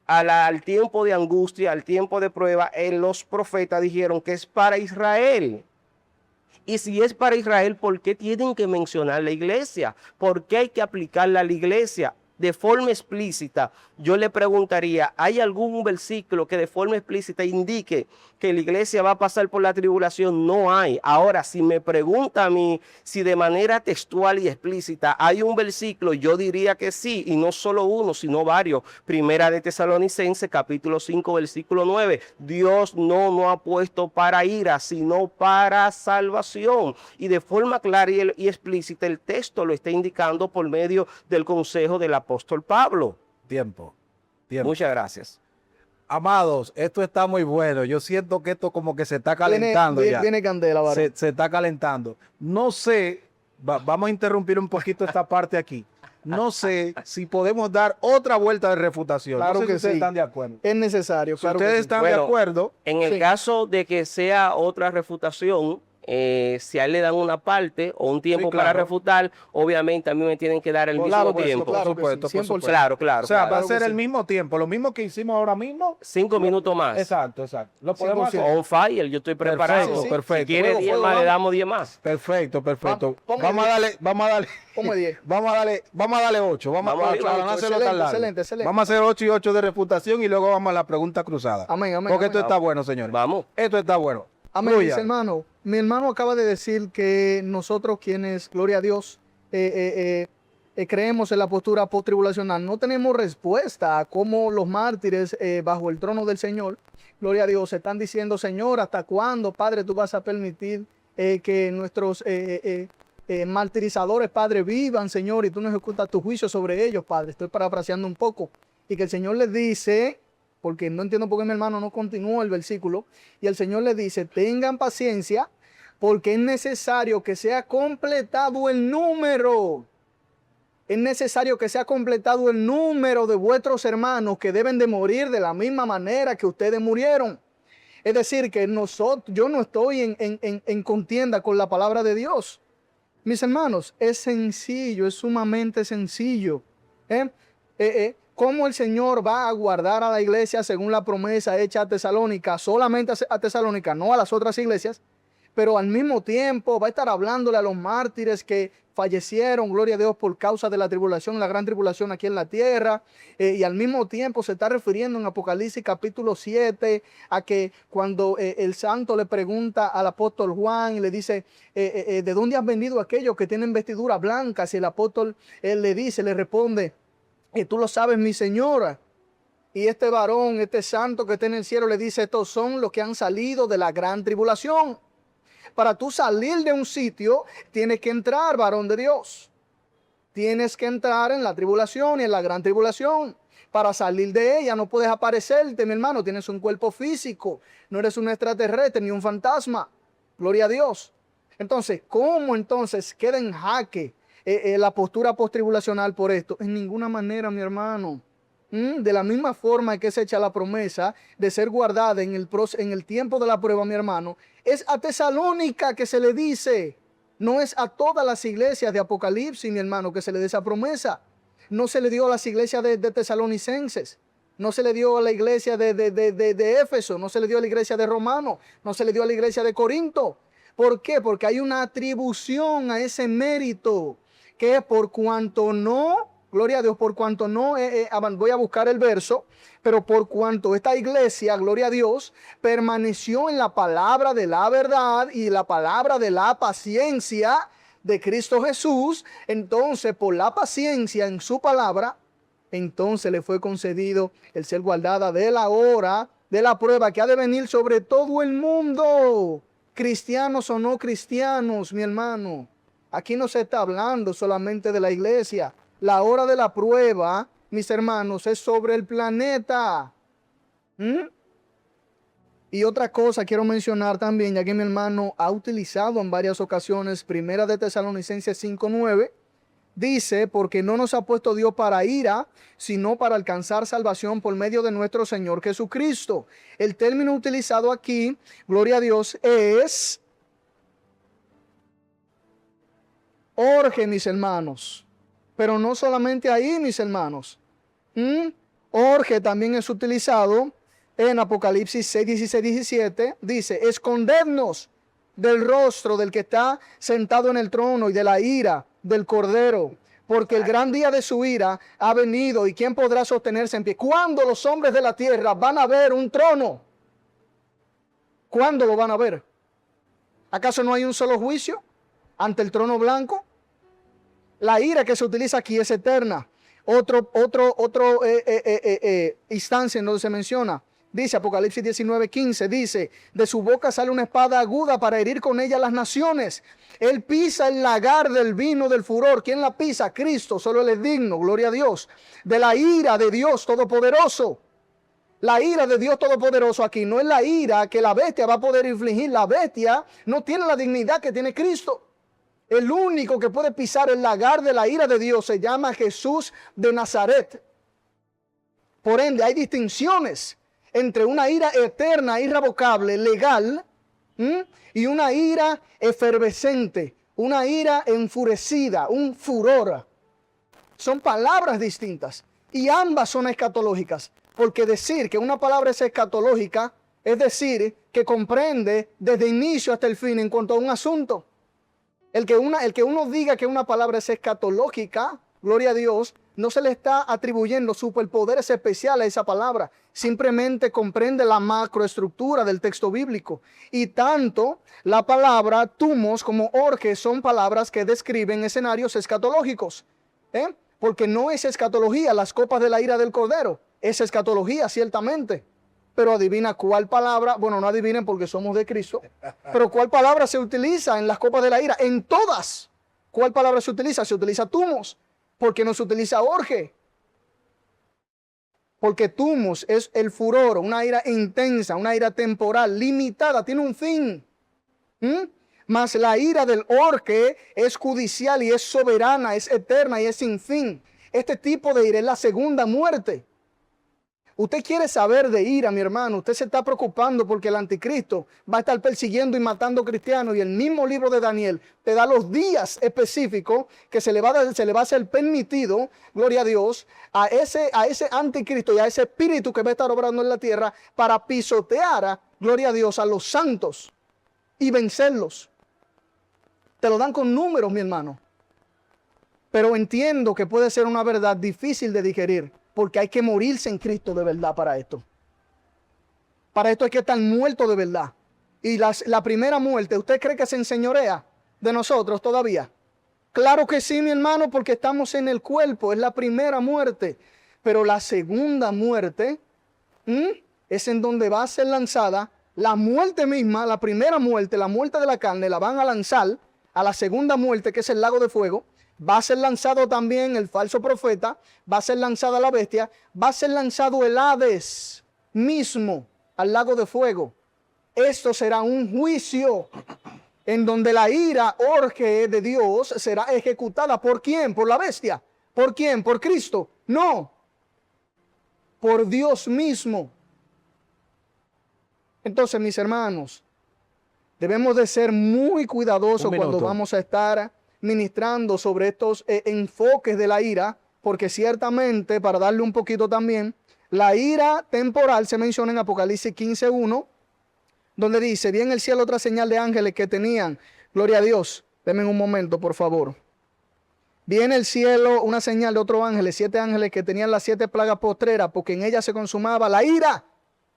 al tiempo de angustia, al tiempo de prueba, los profetas dijeron que es para Israel. Y si es para Israel, ¿por qué tienen que mencionar la iglesia? ¿Por qué hay que aplicarla a la iglesia? De forma explícita, yo le preguntaría, ¿hay algún versículo que de forma explícita indique que la iglesia va a pasar por la tribulación? No hay. Ahora, si me pregunta a mí si de manera textual y explícita hay un versículo, yo diría que sí, y no solo uno, sino varios. Primera de Tesalonicenses, capítulo 5, versículo 9. Dios no nos ha puesto para ira, sino para salvación. Y de forma clara y explícita, el texto lo está indicando por medio del consejo del apóstol Pablo. Tiempo. Muchas gracias. Amados, esto está muy bueno. Yo siento que esto como que se está calentando ya. Viene candela, varón. Se está calentando. No sé, vamos a interrumpir un poquito esta parte aquí. No sé si podemos dar otra vuelta de refutación. Claro no sé que si ustedes sí. están de acuerdo. Es necesario. Si Claro ustedes que sí. están Bueno, de acuerdo, En el Sí. caso de que sea otra refutación, si a él le dan una parte o un tiempo Sí, claro. para refutar, obviamente a mí me tienen que dar el Por mismo supuesto, tiempo. por supuesto, por 100%. supuesto. Claro, claro. o sea, claro. va a Claro ser que el sí. mismo tiempo, lo mismo que hicimos ahora mismo. 5 minutos más. Exacto. Lo podemos 100%. hacer. On fire, yo estoy preparado. Perfecto, Sí, perfecto. Si quiere Fuego, 10 fuego, más, le vamos. damos 10 más. Perfecto. Ponme Vamos a 10. darle, Ponme 10. vamos a darle 8. Vamos Vamos a a para darle no ocho. hacerlo Excelente, tan largo. excelente, excelente. Vamos a hacer 8 y 8 de refutación y luego vamos a la pregunta cruzada. Amén, amén, Porque amén. esto está bueno, señores. Vamos. Esto está bueno. Amén, Fluya. mis hermanos. Mi hermano acaba de decir que nosotros quienes, gloria a Dios, creemos en la postura postribulacional, no tenemos respuesta a cómo los mártires bajo el trono del Señor, gloria a Dios, están diciendo, Señor, ¿hasta cuándo, Padre, tú vas a permitir que nuestros martirizadores, Padre, vivan, Señor, y tú no ejecutas tu juicio sobre ellos, Padre? Estoy parafraseando un poco. Y que el Señor les dice, porque no entiendo por qué mi hermano no continúa el versículo, y el Señor les dice, tengan paciencia, porque es necesario que sea completado el número. Es necesario que sea completado el número de vuestros hermanos que deben de morir de la misma manera que ustedes murieron. Es decir, que yo no estoy en contienda con la palabra de Dios. Mis hermanos, es sencillo, es sumamente sencillo. ¿Cómo el Señor va a guardar a la iglesia según la promesa hecha a Tesalónica, solamente a Tesalónica, no a las otras iglesias? Pero al mismo tiempo va a estar hablándole a los mártires que fallecieron, gloria a Dios, por causa de la tribulación, la gran tribulación aquí en la tierra. Y al mismo tiempo se está refiriendo en Apocalipsis capítulo 7 a que cuando el santo le pregunta al apóstol Juan y le dice, ¿de dónde han venido aquellos que tienen vestiduras blancas? Y el apóstol le responde, tú lo sabes, mi señora. Y este varón, este santo que está en el cielo le dice, estos son los que han salido de la gran tribulación. Para tú salir de un sitio, tienes que entrar, varón de Dios. Tienes que entrar en la tribulación y en la gran tribulación. Para salir de ella no puedes aparecerte, mi hermano. Tienes un cuerpo físico. No eres un extraterrestre ni un fantasma. Gloria a Dios. Entonces, ¿cómo entonces queda en jaque la postura postribulacional por esto? En ninguna manera, mi hermano. De la misma forma que se echa la promesa de ser guardada en el tiempo de la prueba, mi hermano, es a Tesalónica que se le dice, no es a todas las iglesias de Apocalipsis, mi hermano, que se le dé esa promesa. No se le dio a las iglesias de tesalonicenses, no se le dio a la iglesia de Éfeso, no se le dio a la iglesia de Romano, no se le dio a la iglesia de Corinto. ¿Por qué? Porque hay una atribución a ese mérito, que por cuanto no... Gloria a Dios, por cuanto no, voy a buscar el verso, pero por cuanto esta iglesia, gloria a Dios, permaneció en la palabra de la verdad y la palabra de la paciencia de Cristo Jesús, entonces por la paciencia en su palabra, entonces le fue concedido el ser guardada de la hora de la prueba que ha de venir sobre todo el mundo, cristianos o no cristianos, mi hermano. Aquí no se está hablando solamente de la iglesia. La hora de la prueba, mis hermanos, es sobre el planeta. Y otra cosa quiero mencionar también, ya que mi hermano ha utilizado en varias ocasiones, primera de Tesalonicenses 5:9, dice, porque no nos ha puesto Dios para ira, sino para alcanzar salvación por medio de nuestro Señor Jesucristo. El término utilizado aquí, gloria a Dios, es orge, mis hermanos. Pero no solamente ahí, mis hermanos. Orge también es utilizado en Apocalipsis 6, 16, 17. Dice, escondednos del rostro del que está sentado en el trono y de la ira del Cordero, porque el gran día de su ira ha venido y ¿quién podrá sostenerse en pie? ¿Cuándo los hombres de la tierra van a ver un trono? ¿Cuándo lo van a ver? ¿Acaso no hay un solo juicio ante el trono blanco? La ira que se utiliza aquí es eterna. Otro instancia en donde se menciona, dice Apocalipsis 19:15, dice, de su boca sale una espada aguda para herir con ella las naciones. Él pisa el lagar del vino del furor. ¿Quién la pisa? Cristo, solo Él es digno, gloria a Dios. De la ira de Dios Todopoderoso. La ira de Dios Todopoderoso aquí no es la ira que la bestia va a poder infligir. La bestia no tiene la dignidad que tiene Cristo. El único que puede pisar el lagar de la ira de Dios se llama Jesús de Nazaret. Por ende, hay distinciones entre una ira eterna, irrevocable, legal, y una ira efervescente, una ira enfurecida, un furor. Son palabras distintas y ambas son escatológicas, porque decir que una palabra es escatológica es decir que comprende desde inicio hasta el fin en cuanto a un asunto. El que uno diga que una palabra es escatológica, gloria a Dios, no se le está atribuyendo superpoderes especiales a esa palabra. Simplemente comprende la macroestructura del texto bíblico. Y tanto la palabra tumos como orge son palabras que describen escenarios escatológicos. Porque no es escatología las copas de la ira del Cordero. Es escatología, ciertamente. Pero adivina cuál palabra, bueno, no adivinen porque somos de Cristo, pero cuál palabra se utiliza en las copas de la ira. En todas, ¿cuál palabra se utiliza? Se utiliza tumos, porque no se utiliza orge. Porque tumos es el furor, una ira intensa, una ira temporal, limitada, tiene un fin. Mas la ira del orge es judicial y es soberana, es eterna y es sin fin. Este tipo de ira es la segunda muerte. Usted quiere saber de ira, mi hermano. Usted se está preocupando porque el anticristo va a estar persiguiendo y matando cristianos. Y el mismo libro de Daniel te da los días específicos que se le va a ser permitido, gloria a Dios, a ese anticristo y a ese espíritu que va a estar obrando en la tierra para pisotear, gloria a Dios, a los santos y vencerlos. Te lo dan con números, mi hermano. Pero entiendo que puede ser una verdad difícil de digerir, porque hay que morirse en Cristo de verdad para esto. Para esto hay que estar muerto de verdad. Y la primera muerte, ¿usted cree que se enseñorea de nosotros todavía? Claro que sí, mi hermano, porque estamos en el cuerpo, es la primera muerte. Pero la segunda muerte es en donde va a ser lanzada la muerte misma, la primera muerte, la muerte de la carne, la van a lanzar a la segunda muerte, que es el lago de fuego. Va a ser lanzado también el falso profeta, va a ser lanzada la bestia, va a ser lanzado el Hades mismo al lago de fuego. Esto será un juicio en donde la ira orge de Dios será ejecutada. ¿Por quién? ¿Por la bestia? ¿Por quién? ¿Por Cristo? No, por Dios mismo. Entonces, mis hermanos, debemos de ser muy cuidadosos cuando vamos a estar ministrando sobre estos enfoques de la ira, porque ciertamente, para darle un poquito también, la ira temporal se menciona en Apocalipsis 15:1, donde dice: vi en el cielo otra señal de ángeles que tenían, gloria a Dios, denme un momento por favor, vi en el cielo una señal de otros ángeles, 7 ángeles que tenían las 7 plagas postreras, porque en ellas se consumaba la ira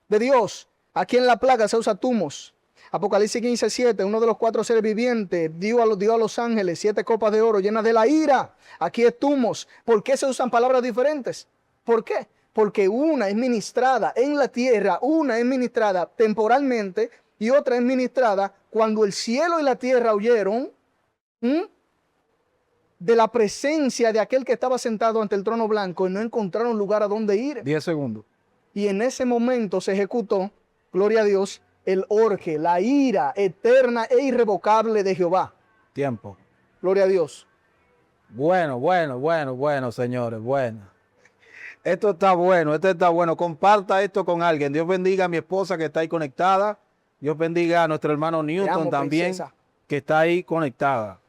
de Dios. Aquí en la plaga se usa tumos. Apocalipsis 15:7, uno de los 4 seres vivientes dio a los ángeles 7 copas de oro llenas de la ira. Aquí es tumos. ¿Por qué se usan palabras diferentes? ¿Por qué? Porque una es ministrada en la tierra, una es ministrada temporalmente y otra es ministrada cuando el cielo y la tierra huyeron de la presencia de aquel que estaba sentado ante el trono blanco y no encontraron lugar a donde ir. 10 segundos. Y en ese momento se ejecutó, gloria a Dios, el orge, la ira eterna e irrevocable de Jehová. Tiempo. Gloria a Dios. Bueno, señores, bueno. Esto está bueno. Comparta esto con alguien. Dios bendiga a mi esposa que está ahí conectada. Dios bendiga a nuestro hermano Newton también, princesa, que está ahí conectado.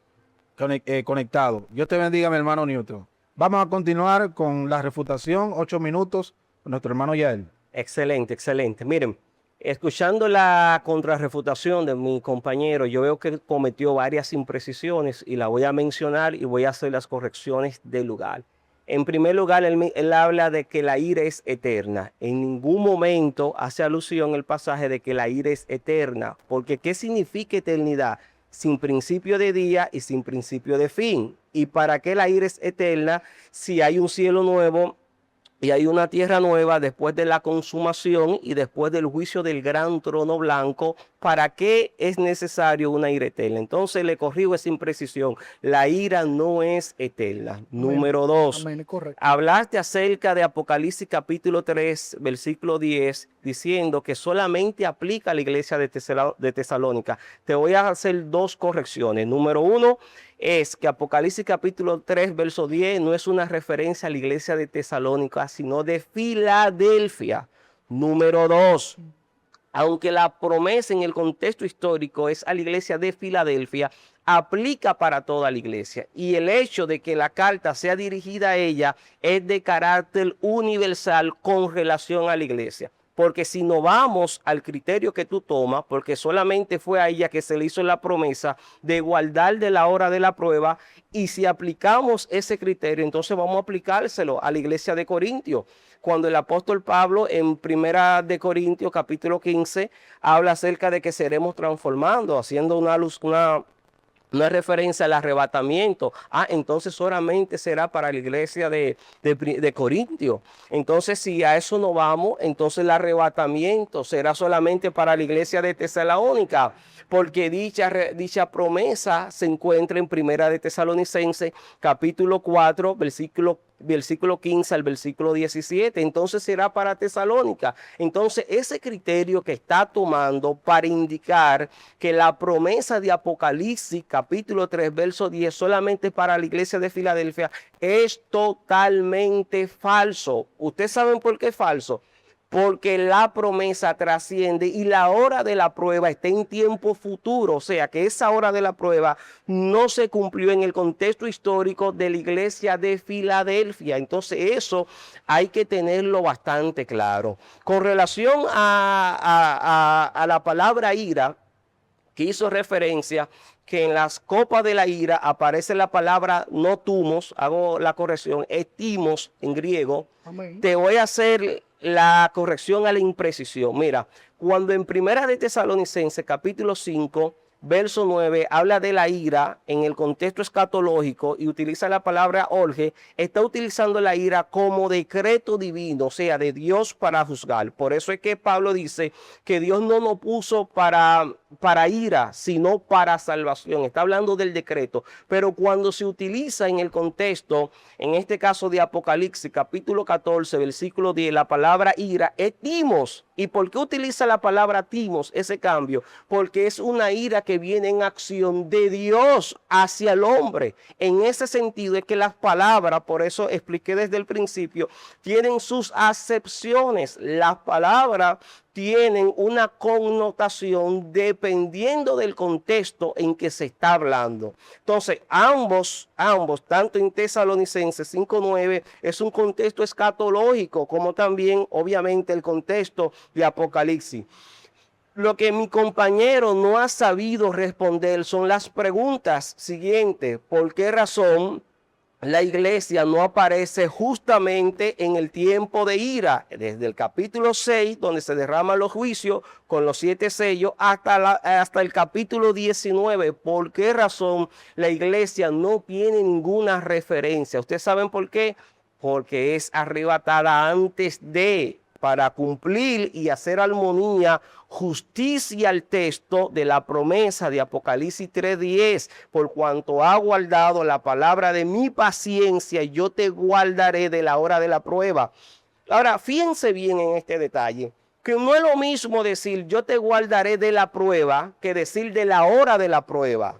Dios te bendiga, mi hermano Newton. Vamos a continuar con la refutación, 8 minutos, con nuestro hermano Yael. Excelente, excelente. Miren, escuchando la contrarrefutación de mi compañero, yo veo que cometió varias imprecisiones y la voy a mencionar y voy a hacer las correcciones del lugar. En primer lugar, él habla de que la ira es eterna. En ningún momento hace alusión el pasaje de que la ira es eterna, porque ¿qué significa eternidad? Sin principio de día y sin principio de fin. ¿Y para qué la ira es eterna si hay un cielo nuevo y hay una tierra nueva después de la consumación y después del juicio del gran trono blanco? ¿Para qué es necesario una ira eterna? Entonces le corrijo esa imprecisión. La ira no es eterna. Amén. Número 2. Amén, hablaste acerca de Apocalipsis capítulo 3, versículo 10, diciendo que solamente aplica a la iglesia de Tesalónica. Te voy a hacer 2 correcciones. Número 1 es que Apocalipsis capítulo 3, verso 10 no es una referencia a la iglesia de Tesalónica, sino de Filadelfia. Número 2. Aunque la promesa en el contexto histórico es a la iglesia de Filadelfia, aplica para toda la iglesia. Y el hecho de que la carta sea dirigida a ella es de carácter universal con relación a la iglesia. Porque si no vamos al criterio que tú tomas, porque solamente fue a ella que se le hizo la promesa de guardar de la hora de la prueba, y si aplicamos ese criterio, entonces vamos a aplicárselo a la iglesia de Corintios. Cuando el apóstol Pablo en Primera de Corintios capítulo 15 habla acerca de que seremos transformando, haciendo una referencia al arrebatamiento. Entonces solamente será para la iglesia de Corintios. Entonces si a eso no vamos, entonces el arrebatamiento será solamente para la iglesia de Tesalónica, porque dicha promesa se encuentra en Primera de Tesalonicenses capítulo 4 versículo 15 al versículo 17, entonces será para Tesalónica. Entonces ese criterio que está tomando para indicar que la promesa de Apocalipsis capítulo 3 verso 10 solamente para la iglesia de Filadelfia es totalmente falso. ¿Ustedes saben por qué es falso? porque la promesa trasciende y la hora de la prueba está en tiempo futuro, o sea que esa hora de la prueba no se cumplió en el contexto histórico de la iglesia de Filadelfia. Entonces eso hay que tenerlo bastante claro. Con relación a la palabra ira, que hizo referencia que en las copas de la ira aparece la palabra no tumos, hago la corrección, es timos en griego. Amén. Te voy a hacer la corrección a la imprecisión. Mira, cuando en Primera de Tesalonicenses, capítulo 5, verso 9, habla de la ira en el contexto escatológico y utiliza la palabra orge, está utilizando la ira como decreto divino, o sea, de Dios para juzgar. Por eso es que Pablo dice que Dios no nos puso para ira, sino para salvación. Está hablando del decreto. Pero cuando se utiliza en el contexto, en este caso de Apocalipsis, capítulo 14, versículo 10, la palabra ira es timos. ¿Y por qué utiliza la palabra timos, ese cambio? Porque es una ira que viene en acción de Dios hacia el hombre. En ese sentido es que las palabras, por eso expliqué desde el principio, tienen sus acepciones. Las palabras tienen una connotación dependiendo del contexto en que se está hablando. Entonces, ambos, tanto en Tesalonicenses 5:9, es un contexto escatológico, como también, obviamente, el contexto de Apocalipsis. Lo que mi compañero no ha sabido responder son las preguntas siguientes. ¿Por qué razón la iglesia no aparece justamente en el tiempo de ira? Desde el capítulo 6, donde se derraman los juicios con los 7 sellos, hasta el capítulo 19. ¿Por qué razón la iglesia no tiene ninguna referencia? ¿Ustedes saben por qué? Porque es arrebatada antes de, para cumplir y hacer armonía, justicia al texto de la promesa de Apocalipsis 3:10, por cuanto ha guardado la palabra de mi paciencia, yo te guardaré de la hora de la prueba. Ahora, fíjense bien en este detalle, que no es lo mismo decir yo te guardaré de la prueba que decir de la hora de la prueba.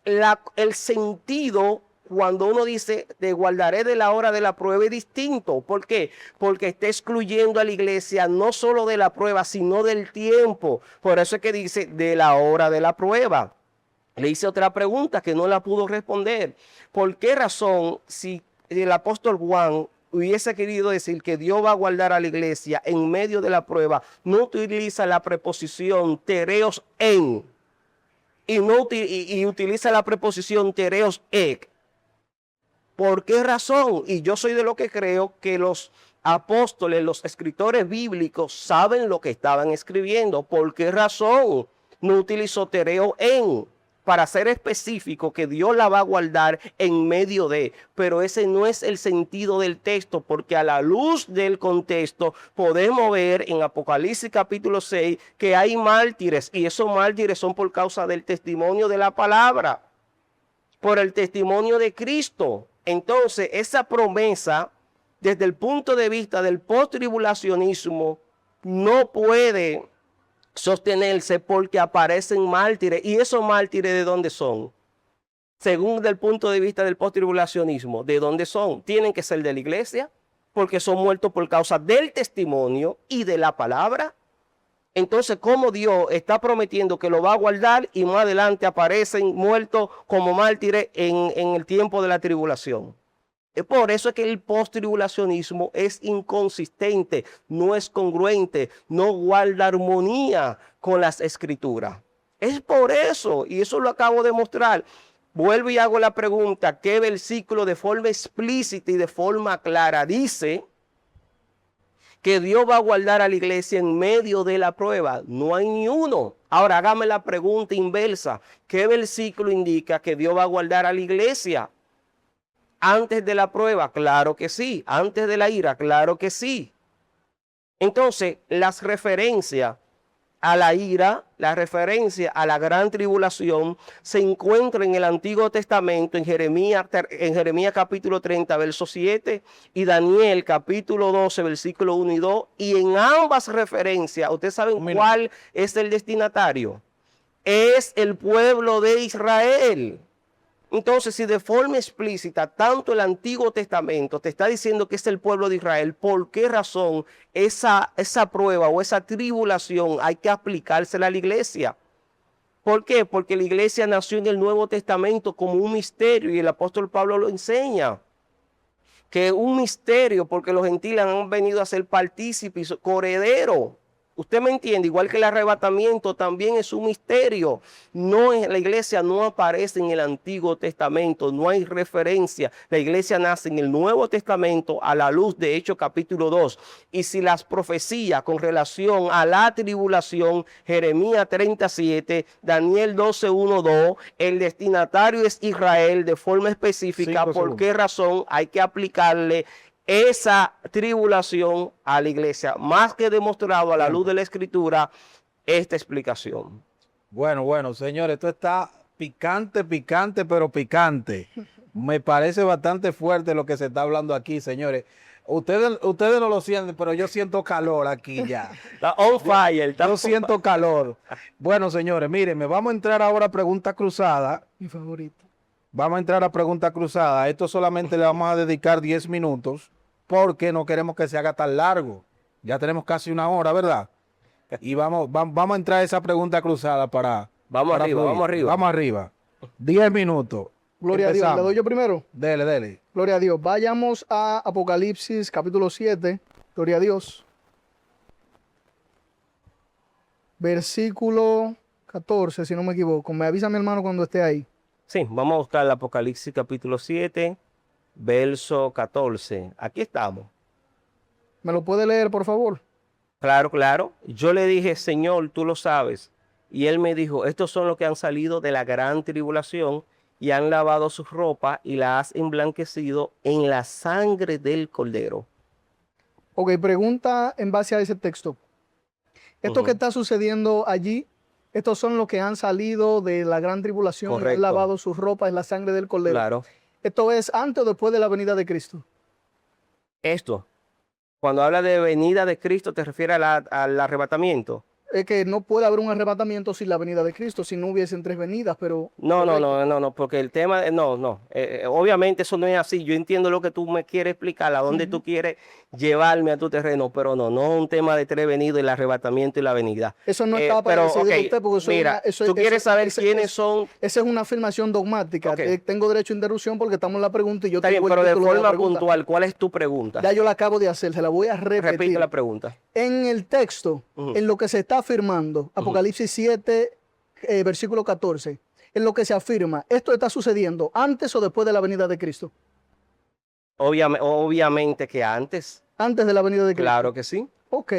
El sentido cuando uno dice te guardaré de la hora de la prueba es distinto. ¿Por qué? Porque está excluyendo a la iglesia no solo de la prueba, sino del tiempo. Por eso es que dice de la hora de la prueba. Le hice otra pregunta que no la pudo responder. ¿Por qué razón, si el apóstol Juan hubiese querido decir que Dios va a guardar a la iglesia en medio de la prueba, no utiliza la preposición tereos en y utiliza la preposición tereos ek? ¿Por qué razón? Y yo soy de lo que creo que los apóstoles, los escritores bíblicos saben lo que estaban escribiendo. ¿Por qué razón no utilizó tereo en? Para ser específico, que Dios la va a guardar en medio de. Pero ese no es el sentido del texto, porque a la luz del contexto podemos ver en Apocalipsis capítulo 6 que hay mártires, y esos mártires son por causa del testimonio de la palabra, por el testimonio de Cristo. Entonces, esa promesa, desde el punto de vista del post-tribulacionismo, no puede sostenerse porque aparecen mártires. ¿Y esos mártires de dónde son? Según el punto de vista del post-tribulacionismo, ¿de dónde son? Tienen que ser de la iglesia, porque son muertos por causa del testimonio y de la palabra. Entonces, ¿cómo Dios está prometiendo que lo va a guardar y más adelante aparecen muertos como mártires en el tiempo de la tribulación? Es por eso que el post-tribulacionismo es inconsistente, no es congruente, no guarda armonía con las escrituras. Es por eso, y eso lo acabo de mostrar. Vuelvo y hago la pregunta, ¿qué versículo de forma explícita y de forma clara dice que Dios va a guardar a la iglesia en medio de la prueba? No hay ni uno. Ahora hágame la pregunta inversa. ¿Qué versículo indica que Dios va a guardar a la iglesia antes de la prueba? Claro que sí. Antes de la ira, claro que sí. Entonces, las referencias a la ira, la referencia a la gran tribulación se encuentra en el Antiguo Testamento, en Jeremías capítulo 30, verso 7, y Daniel capítulo 12, versículo 1 y 2, y en ambas referencias, ¿ustedes saben cuál es el destinatario? Es el pueblo de Israel. Entonces, si de forma explícita, tanto el Antiguo Testamento te está diciendo que es el pueblo de Israel, ¿por qué razón esa prueba o esa tribulación hay que aplicársela a la iglesia? ¿Por qué? Porque la iglesia nació en el Nuevo Testamento como un misterio y el apóstol Pablo lo enseña. Que es un misterio porque los gentiles han venido a ser partícipes, coherederos. Usted me entiende, igual que el arrebatamiento también es un misterio. La iglesia no aparece en el Antiguo Testamento, no hay referencia. La iglesia nace en el Nuevo Testamento a la luz de Hechos capítulo 2. Y si las profecías con relación a la tribulación, Jeremías 37, Daniel 12, 1, 2, el destinatario es Israel de forma específica, ¿por qué razón hay que aplicarle esa tribulación a la iglesia? Más que demostrado a la luz de la Escritura esta explicación. Bueno, señores, esto está picante, pero picante. Me parece bastante fuerte lo que se está hablando aquí, señores. Ustedes no lo sienten, pero yo siento calor aquí ya. Está on fire. Yo siento calor. Bueno, señores, miren, vamos a entrar ahora a pregunta cruzada. Mi favorito. Vamos a entrar a pregunta cruzada. Esto solamente le vamos a dedicar 10 minutos porque no queremos que se haga tan largo. Ya tenemos casi una hora, ¿verdad? Y vamos a entrar a esa pregunta cruzada para... Vamos para arriba, fluir. vamos arriba. Vamos arriba. 10 minutos. Gloria a Dios. ¿Le doy yo primero? Dele. Gloria a Dios. Vayamos a Apocalipsis capítulo 7. Gloria a Dios. Versículo 14, si no me equivoco. Me avisa mi hermano cuando esté ahí. Sí, vamos a buscar el Apocalipsis capítulo 7, verso 14. Aquí estamos. ¿Me lo puede leer, por favor? Claro. Yo le dije, Señor, tú lo sabes. Y él me dijo, estos son los que han salido de la gran tribulación y han lavado sus ropas y la has emblanquecido en la sangre del Cordero. Ok, pregunta en base a ese texto. Esto que está sucediendo allí, estos son los que han salido de la gran tribulación, Correcto. han lavado sus ropas en la sangre del Cordero. Claro. ¿Esto es antes o después de la venida de Cristo? Esto, cuando habla de venida de Cristo, ¿te refieres al arrebatamiento? Es que no puede haber un arrebatamiento sin la venida de Cristo, si no hubiesen tres venidas, pero... No, porque el tema, obviamente eso no es así. Yo entiendo lo que tú me quieres explicar, a dónde tú quieres llevarme a tu terreno, pero no es un tema de tres venidas, el arrebatamiento y la venida. Eso no está para decidir usted, porque eso mira, tú quieres saber quiénes son... Esa es una afirmación dogmática. Okay. Tengo derecho a interrupción porque estamos en la pregunta y yo Está bien, tengo el pero de título forma la pregunta. puntual, ¿cuál es tu pregunta? Ya yo la acabo de hacer, se la voy a repetir. Repite la pregunta. En el texto, en lo que se está afirmando, Apocalipsis 7, versículo 14, en lo que se afirma, ¿esto está sucediendo antes o después de la venida de Cristo? Obviamente que antes. Antes de la venida de Cristo. Claro que sí. Ok,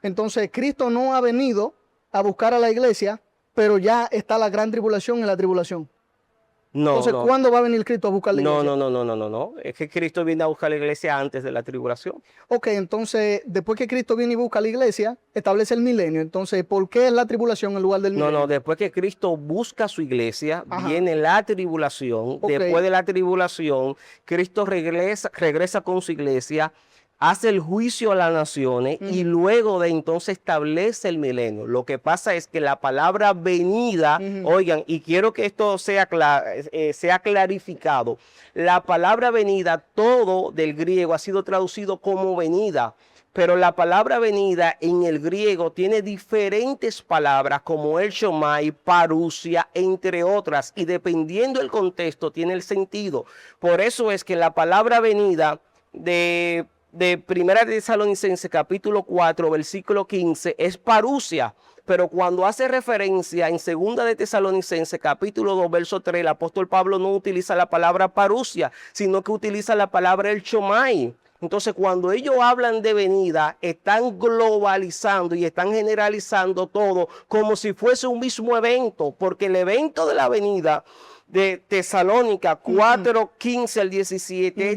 entonces Cristo no ha venido a buscar a la iglesia, pero ya está la gran tribulación en la tribulación. Entonces, ¿cuándo va a venir Cristo a buscar la iglesia? No. Es que Cristo viene a buscar la iglesia antes de la tribulación. Ok, entonces, después que Cristo viene y busca la iglesia, establece el milenio. Entonces, ¿por qué es la tribulación en lugar del milenio? Después que Cristo busca su iglesia, viene la tribulación. Okay. Después de la tribulación, Cristo regresa con su iglesia, hace el juicio a las naciones y luego de entonces establece el milenio. Lo que pasa es que la palabra venida, oigan, y quiero que esto sea clarificado, la palabra venida, todo del griego ha sido traducido como venida, pero la palabra venida en el griego tiene diferentes palabras como el shomai, parusia, entre otras, y dependiendo del contexto tiene el sentido. Por eso es que la palabra venida de Primera de Tesalonicenses capítulo 4 versículo 15 es parusia, pero cuando hace referencia en Segunda de Tesalonicenses capítulo 2 verso 3, el apóstol Pablo no utiliza la palabra parusia, sino que utiliza la palabra el shomai. Entonces, cuando ellos hablan de venida, están globalizando y están generalizando todo como si fuese un mismo evento, porque el evento de la venida de Tesalónica 4, 15 al 17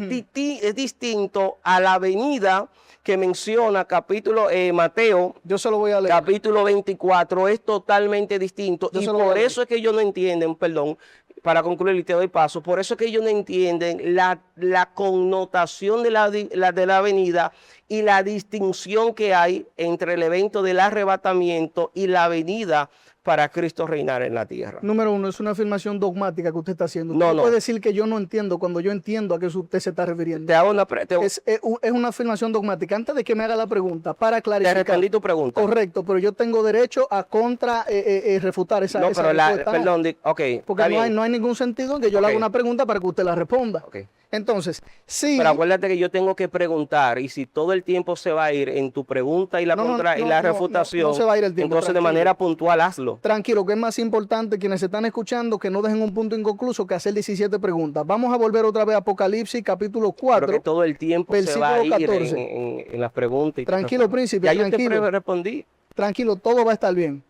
es distinto a la venida que menciona Mateo. Yo se lo voy a leer. Capítulo 24 es totalmente distinto. Y por eso es que ellos no entienden, para concluir y te doy paso, por eso es que ellos no entienden la connotación de la venida y la distinción que hay entre el evento del arrebatamiento y la venida para Cristo reinar en la tierra. Número uno, es una afirmación dogmática que usted está haciendo. No, Usted no. puede decir que yo no entiendo cuando yo entiendo a qué usted se está refiriendo. Te hago una Es una afirmación dogmática. Antes de que me haga la pregunta, para te clarificar. respondí tu pregunta. Correcto, pero yo tengo derecho a refutar esa, No, esa pero respuesta, ¿no? perdón, ok. Porque está no hay, bien. no hay ningún sentido en que yo le Ok. haga una pregunta para que usted la responda. Ok. Entonces, sí. Pero acuérdate que yo tengo que preguntar, y si todo el tiempo se va a ir en tu pregunta y la, y la refutación, no se va a ir el tiempo, entonces de tranquilo. manera puntual hazlo. Tranquilo, que es más importante quienes se están escuchando que no dejen un punto inconcluso que hacer 17 preguntas. Vamos a volver otra vez a Apocalipsis capítulo Pero 4. que todo el tiempo se va a ir versículo 14. en las preguntas. Y Tranquilo, príncipe, ya yo tranquilo. te respondí. Tranquilo, todo va a estar bien.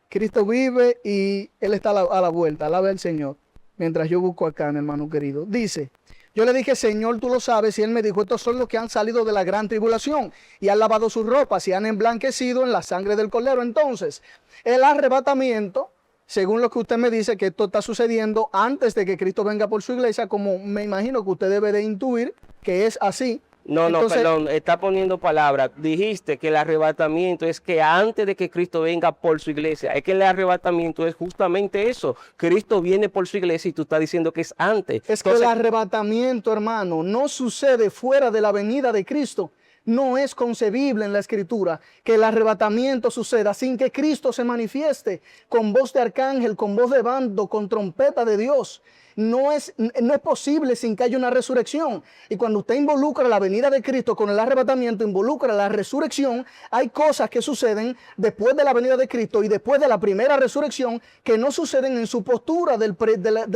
Cristo vive y Él está a la vuelta. Alabe al Señor. Mientras yo busco acá, mi hermano querido. Dice, yo le dije, Señor, tú lo sabes. Y Él me dijo, estos son los que han salido de la gran tribulación y han lavado sus ropas y han emblanquecido en la sangre del Cordero. Entonces, el arrebatamiento, según lo que usted me dice, que esto está sucediendo antes de que Cristo venga por su iglesia, como me imagino que usted debe de intuir que es así. No, Entonces, perdón, está poniendo palabras. Dijiste que el arrebatamiento es que antes de que Cristo venga por su iglesia, es que el arrebatamiento es justamente eso. Cristo viene por su iglesia y tú estás diciendo que es antes. Es que el arrebatamiento, hermano, no sucede fuera de la venida de Cristo. No es concebible en la Escritura que el arrebatamiento suceda sin que Cristo se manifieste con voz de arcángel, con voz de bando, con trompeta de Dios. No es posible sin que haya una resurrección. Y cuando usted involucra la venida de Cristo con el arrebatamiento, involucra la resurrección, hay cosas que suceden después de la venida de Cristo y después de la primera resurrección que no suceden en su postura del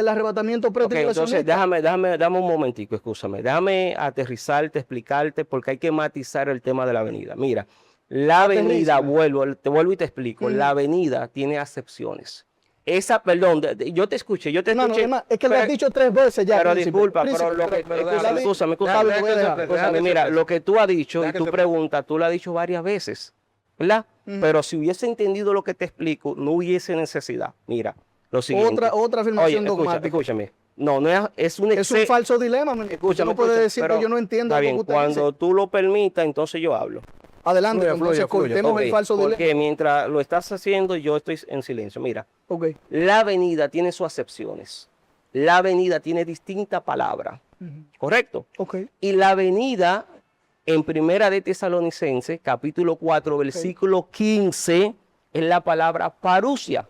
arrebatamiento pretribulacionista. Entonces, dame un momentico, escúchame. Déjame aterrizarte, explicarte, porque hay que matizar el tema de la venida. Mira, la venida, te vuelvo y te explico, la venida tiene acepciones. Perdón, yo te escuché, No, es que lo has dicho 3 veces ya. Pero príncipe. disculpa, Príncipe, escúchame, mira, lo que tú has dicho y tu pregunta, tú lo has dicho varias veces, ¿verdad? Pero si hubiese entendido lo que te explico, no hubiese necesidad. Mira, lo siguiente. Otra afirmación dogmática. Escúchame. No es un Es un falso dilema. Escúchame, no puede decir que yo no entiendo. Está bien, cuando tú lo permitas, entonces yo hablo. Adelante, entonces cortemos el falso dilema. Porque mientras lo estás haciendo, yo estoy en silencio. Mira, la venida tiene sus acepciones. La venida tiene distinta palabra. ¿Correcto? Y la venida en Primera de Tesalonicenses, capítulo 4, versículo 15, es la palabra parusia.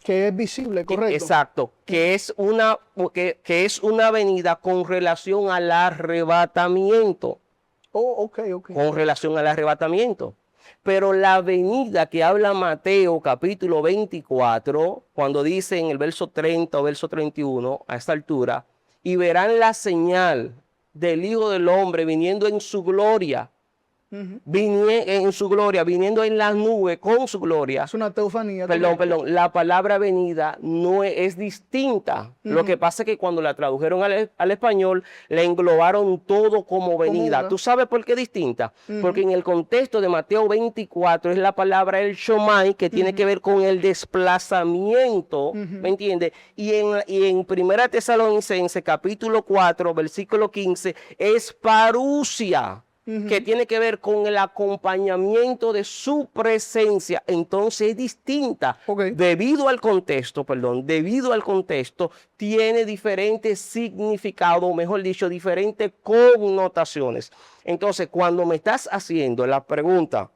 Que es visible, correcto. Exacto, que es una venida con relación al arrebatamiento. Con relación al arrebatamiento. Pero la venida que habla Mateo capítulo 24, cuando dice en el verso 30 o verso 31, a esta altura, y verán la señal del Hijo del Hombre viniendo en su gloria, viniendo en las nubes con su gloria. Es una teofanía. Perdón, la palabra venida no es distinta. Lo que pasa es que cuando la tradujeron al español, le englobaron todo como venida. ¿Tú sabes por qué es distinta? Porque en el contexto de Mateo 24 es la palabra el shomai, que tiene que ver con el desplazamiento, ¿me entiendes? Y en Primera Tesalonicenses, capítulo 4, versículo 15, es parusia, que tiene que ver con el acompañamiento de su presencia. Entonces es distinta. Debido al contexto, tiene diferentes significados, mejor dicho, diferentes connotaciones. Entonces, cuando me estás haciendo la pregunta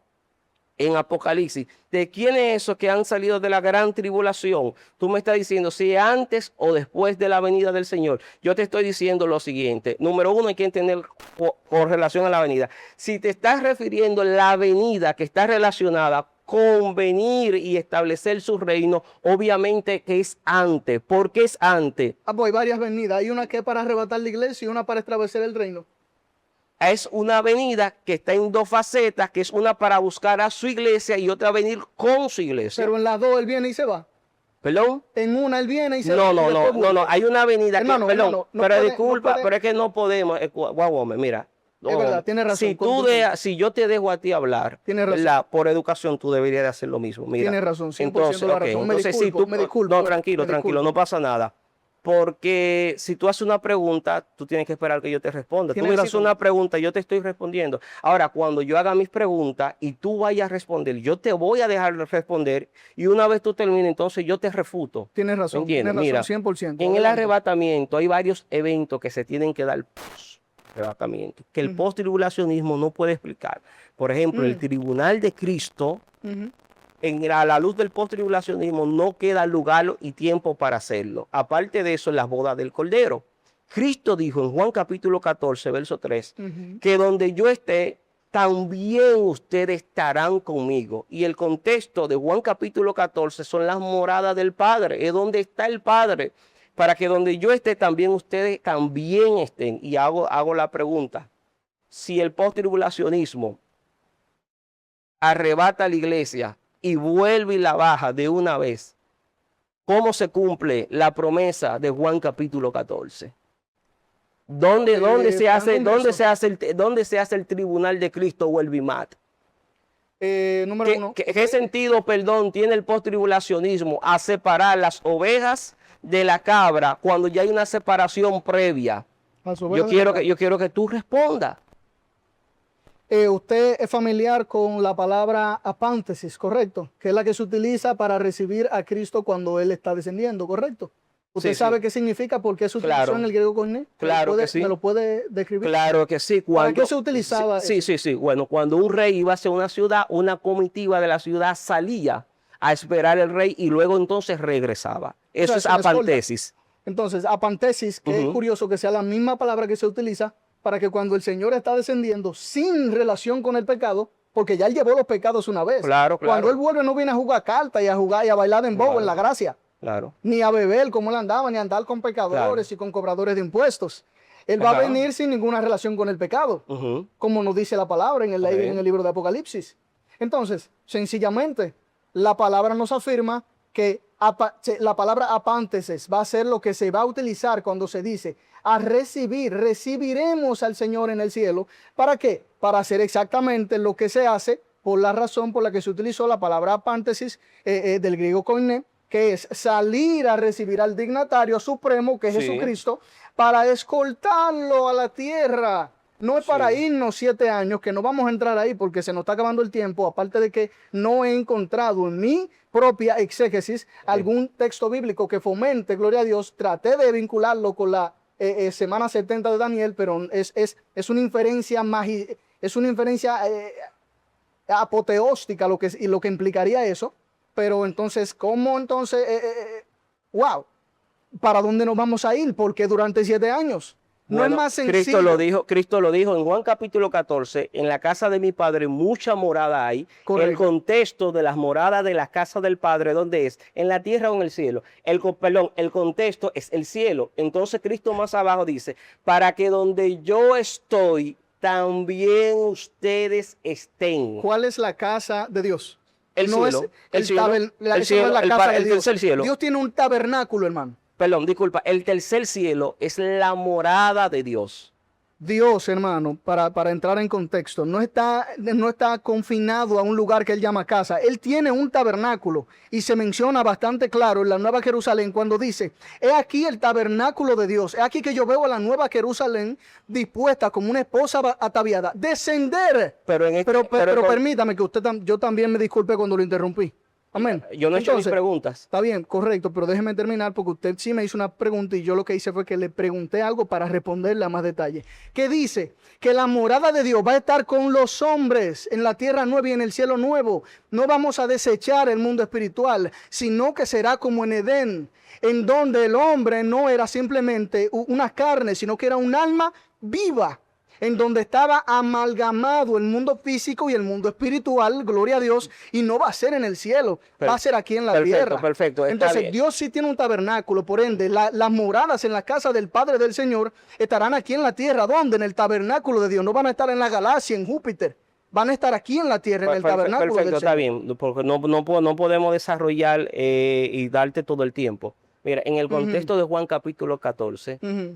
en Apocalipsis, ¿de quién es esos que han salido de la gran tribulación? Tú me estás diciendo si antes o después de la venida del Señor. Yo te estoy diciendo lo siguiente. Número uno, hay que entender con relación a la venida. Si te estás refiriendo a la venida que está relacionada con venir y establecer su reino, obviamente que es antes. ¿Por qué es antes? Pues hay varias venidas. Hay una que es para arrebatar la iglesia y una para establecer el reino. Es una venida que está en 2 facetas, que es una para buscar a su iglesia y otra venir con su iglesia. Pero en las 2 él viene y se va. ¿Perdón? En una él viene y se va. No, hay una venida hermano, que, hermano, disculpa, pero es que no podemos, mira. Es verdad, tienes razón. Si yo te dejo a ti hablar, por educación tú deberías de hacer lo mismo. Mira, tienes razón, 100% entonces, la razón. Me disculpo, no, tranquilo, no pasa nada. Porque si tú haces una pregunta, tú tienes que esperar que yo te responda. Tú Tiene me haces éxito. una pregunta, yo te estoy respondiendo. Ahora, cuando yo haga mis preguntas y tú vayas a responder, yo te voy a dejar de responder y una vez tú termines, entonces yo te refuto. Tienes razón, ¿Me entiendes? tienes Mira, razón, 100%. en el Adelante. arrebatamiento hay varios eventos que se tienen que dar post-arrebatamiento, que el Ujú. post-tribulacionismo no puede explicar. Por ejemplo, el tribunal de Cristo, Ujú. a la luz del post-tribulacionismo, no queda lugar y tiempo para hacerlo. Aparte de eso, en las bodas del Cordero. Cristo dijo en Juan capítulo 14, verso 3, Ujú. que donde yo esté, también ustedes estarán conmigo. Y el contexto de Juan capítulo 14 son las moradas del Padre, es donde está el Padre, para que donde yo esté, también ustedes también estén. Y hago la pregunta, si el post-tribulacionismo arrebata a la iglesia y vuelve y la baja de una vez, ¿cómo se cumple la promesa de Juan capítulo 14? ¿Dónde se hace el tribunal de Cristo o el BIMAT? Número uno. ¿Qué sentido, perdón, tiene el post-tribulacionismo a separar las ovejas de la cabra cuando ya hay una separación previa? Las Yo ovejas de quiero la yo quiero que tú respondas. Usted es familiar con la palabra apántesis, ¿correcto? Que es la que se utiliza para recibir a Cristo cuando Él está descendiendo, ¿correcto? ¿Usted Sí, sabe sí. qué significa? ¿Por qué se utilizó Claro. en el griego koiné? Claro que sí. ¿Me lo puede describir? Claro que sí. ¿Para qué se utilizaba Sí, eso? sí. Bueno, cuando un rey iba hacia una ciudad, una comitiva de la ciudad salía a esperar al rey y luego entonces regresaba. Eso sea, es es una escolta. apantesis. Entonces, apantesis, que es Ujú. curioso que sea la misma palabra que se utiliza para que cuando el Señor está descendiendo sin relación con el pecado, porque ya Él llevó los pecados una vez. Claro, claro. Cuando Él vuelve no viene a jugar cartas y a jugar y a bailar en bobo Claro. en la gracia. Claro. Ni a beber como él andaba, ni a andar con pecadores y con cobradores de impuestos. Él va a Ajá. venir sin ninguna relación con el pecado, Ujú. como nos dice la palabra en Ok. el libro de Apocalipsis. Entonces, sencillamente, la palabra nos afirma que la palabra apántesis va a ser lo que se va a utilizar cuando se dice a recibiremos al Señor en el cielo. ¿Para qué? Para hacer exactamente lo que se hace por la razón por la que se utilizó la palabra apántesis del griego koiné, que es salir a recibir al dignatario supremo, que es Sí. Jesucristo, para escoltarlo a la tierra. No es para Sí. irnos 7 años, que no vamos a entrar ahí porque se nos está acabando el tiempo, aparte de que no he encontrado en mi propia exégesis algún texto bíblico que fomente, gloria a Dios. Traté de vincularlo con la semana 70 de Daniel, pero es una inferencia apoteóstica lo que implicaría eso. Pero entonces, ¿cómo entonces? Wow, ¿para dónde nos vamos a ir? Porque durante 7 años no Bueno, es más sencillo. Cristo lo dijo en Juan capítulo 14, en la casa de mi padre mucha morada hay. Correcto. El contexto de las moradas de la casa del Padre, ¿dónde es? ¿En la tierra o en el cielo? El contexto es el cielo. Entonces Cristo más abajo dice, para que donde yo estoy, también ustedes estén. ¿Cuál es la casa de Dios? El No cielo, es el cielo, eso no es la casa de el Dios. tercer cielo. Dios tiene un tabernáculo, hermano. Perdón, disculpa, el tercer cielo es la morada de Dios. Dios, hermano, para entrar en contexto, no está confinado a un lugar que él llama casa. Él tiene un tabernáculo y se menciona bastante claro en la Nueva Jerusalén cuando dice, he aquí el tabernáculo de Dios, he aquí que yo veo a la Nueva Jerusalén dispuesta como una esposa ataviada, descender. Pero Pero permítame que yo también me disculpe cuando lo interrumpí. Amén. Yo no he hecho mis Entonces, preguntas. Está bien, correcto, pero déjeme terminar porque usted sí me hizo una pregunta y yo lo que hice fue que le pregunté algo para responderle a más detalle. Que dice que la morada de Dios va a estar con los hombres en la tierra nueva y en el cielo nuevo. No vamos a desechar el mundo espiritual, sino que será como en Edén, en donde el hombre no era simplemente una carne, sino que era un alma viva, en donde estaba amalgamado el mundo físico y el mundo espiritual, gloria a Dios, y no va a ser en el cielo, va a ser aquí en la tierra. Perfecto, está Entonces bien. Dios sí tiene un tabernáculo, por ende, las moradas en la casa del Padre del Señor estarán aquí en la tierra. ¿Dónde? En el tabernáculo de Dios. No van a estar en la galaxia, en Júpiter. Van a estar aquí en la tierra, en el tabernáculo Perfecto, del está Señor. bien, porque no podemos desarrollar y darte todo el tiempo. Mira, en el contexto de Juan capítulo 14, Ujú.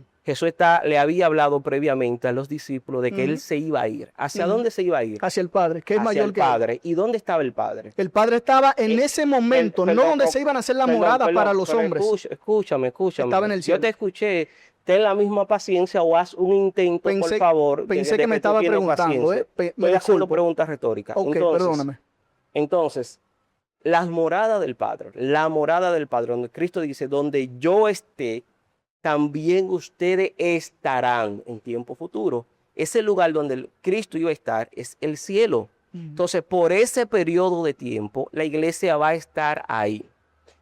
le había hablado previamente a los discípulos de que él se iba a ir. ¿Hacia dónde se iba a ir? Hacia el Padre, que es Hacia mayor el que él. Padre. ¿Y dónde estaba el Padre? El Padre estaba en ese momento, no donde se iban a hacer la morada para los pero hombres. Escúchame. Estaba en el cielo. Yo te escuché. Ten la misma paciencia o haz un intento, por favor. Pensé de que me tú estaba tienes preguntando. paciencia. Me Estoy haciendo disculpo. preguntas retóricas. Ok, perdóname. Entonces, las moradas del Padre, la morada del Padre, donde Cristo dice, donde yo esté, también ustedes estarán en tiempo futuro. Ese lugar donde Cristo iba a estar es el cielo. Entonces, por ese periodo de tiempo, la iglesia va a estar ahí.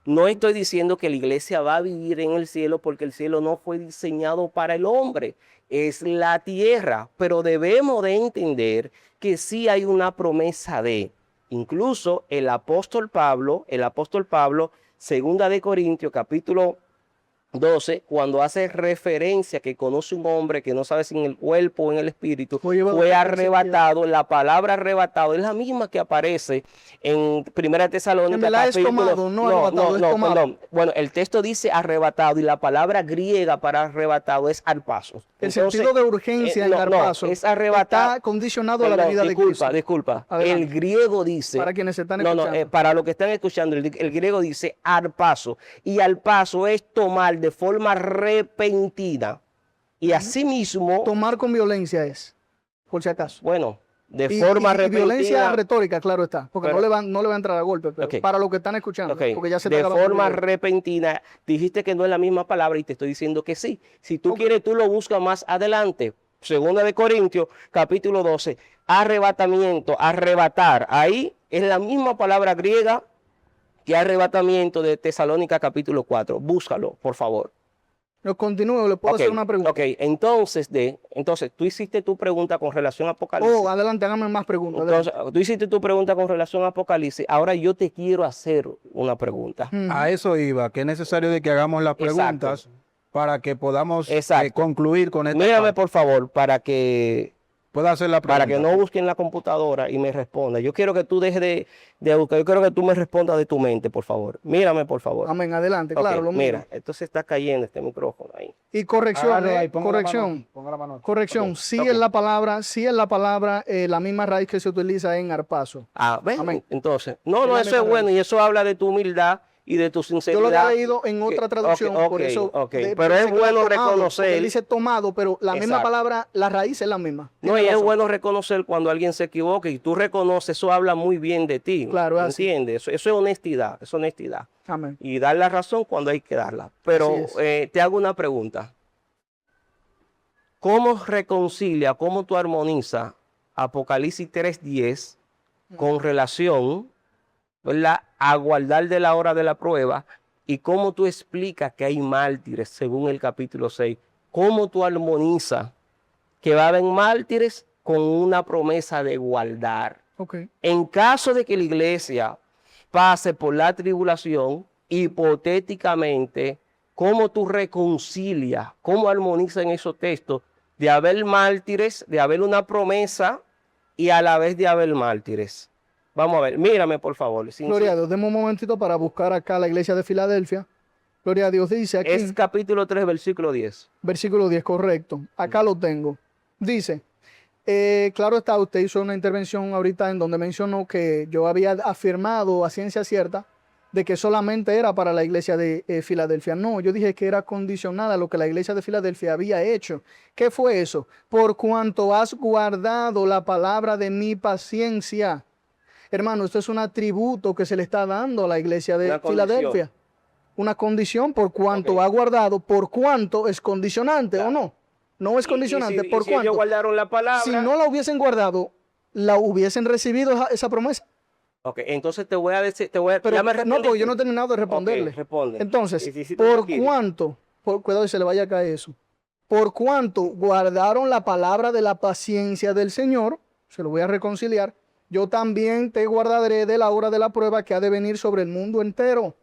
No estoy diciendo que la iglesia va a vivir en el cielo porque el cielo no fue diseñado para el hombre, es la tierra, pero debemos de entender que sí hay una promesa de, incluso el apóstol Pablo, segunda de Corintios, capítulo 12, cuando hace referencia que conoce un hombre que no sabe si en el cuerpo o en el espíritu, fue arrebatado. La palabra arrebatado es la misma que aparece en Primera Tesalónica. En verdad es tomado, no arrebatado, es tomado. Perdón. Bueno, el texto dice arrebatado y la palabra griega para arrebatado es arpazo. El sentido de urgencia en arpazo es arrebatado. está condicionado a la venida de Cristo. Disculpa. Adelante. El griego dice... Para quienes están escuchando. para los que están escuchando, el griego dice arpazo. Y arpazo es tomar de forma repentina. Y asimismo... Tomar con violencia es, por si acaso. Bueno, de forma repentina... violencia retórica, claro está. Porque pero, no le va a entrar a golpe. Pero okay. Para los que están escuchando. Okay. Porque ya se de está forma repentina, dijiste que no es la misma palabra y te estoy diciendo que sí. Si tú quieres, tú lo buscas más adelante. Segunda de Corintios, capítulo 12. Arrebatamiento, arrebatar. Ahí es la misma palabra griega que arrebatamiento de Tesalónica, capítulo 4. Búscalo, por favor. Yo continúo, le puedo hacer una pregunta. Ok, entonces tú hiciste tu pregunta con relación a Apocalipsis. Oh, adelante, hágame más preguntas. Entonces, tú hiciste tu pregunta con relación a Apocalipsis. Ahora yo te quiero hacer una pregunta. A eso iba, que es necesario de que hagamos las preguntas para que podamos concluir con esta Mírame, parte. por favor, para que pueda hacer la pregunta. Para que no busquen la computadora y me responda. Yo quiero que tú dejes de buscar. Yo quiero que tú me respondas de tu mente, por favor. Mírame, por favor. Amén, adelante, claro. Lo mira, esto se está cayendo, este micrófono ahí. Y corrección, ahí, corrección. Ponga la mano. Corrección, Okay. sí es la palabra, la misma raíz que se utiliza en arpazo. ¿Ven? Amén. Entonces, no, eso es bueno y eso habla de tu humildad y de tu sinceridad. Yo lo he leído en otra traducción, por eso. Pero es bueno reconocer. Él dice tomado, pero la misma palabra, la raíz es la misma. No, y es bueno reconocer cuando alguien se equivoca y tú reconoces, eso habla muy bien de ti. Claro, es así. ¿Entiendes? Eso es honestidad, es honestidad. Amén. Y dar la razón cuando hay que darla. Pero te hago una pregunta. ¿Cómo reconcilia, cómo tú armonizas Apocalipsis 3:10 con relación, ¿verdad?, a guardar de la hora de la prueba, y cómo tú explicas que hay mártires según el capítulo 6? ¿Cómo tú armonizas que va a haber mártires con una promesa de guardar? En caso de que la iglesia pase por la tribulación, hipotéticamente, ¿cómo tú reconcilias, cómo armonizas en esos textos de haber mártires, de haber una promesa y a la vez de haber mártires? Vamos a ver, mírame por favor. Gloria a Dios, demos un momentito para buscar acá la iglesia de Filadelfia. Gloria a Dios, dice aquí. Es capítulo 3, versículo 10. Versículo 10, correcto. Acá lo tengo. Dice, claro está, usted hizo una intervención ahorita en donde mencionó que yo había afirmado a ciencia cierta de que solamente era para la iglesia de Filadelfia. No, yo dije que era condicionada a lo que la iglesia de Filadelfia había hecho. ¿Qué fue eso? Por cuanto has guardado la palabra de mi paciencia. Hermano, esto es un atributo que se le está dando a la iglesia de Filadelfia. Una condición por cuanto ha guardado, por cuanto es condicionante o no. No es condicionante, por cuanto. Si ellos guardaron la palabra. Si no la hubiesen guardado, ¿la hubiesen recibido esa promesa? Ok, entonces te voy a decir, Pero no, porque yo no he terminado de responderle. Responde. Entonces, por cuanto, cuidado, se le vaya a caer eso. Por cuanto guardaron la palabra de la paciencia del Señor, se lo voy a reconciliar, yo también te guardaré de la hora de la prueba que ha de venir sobre el mundo entero.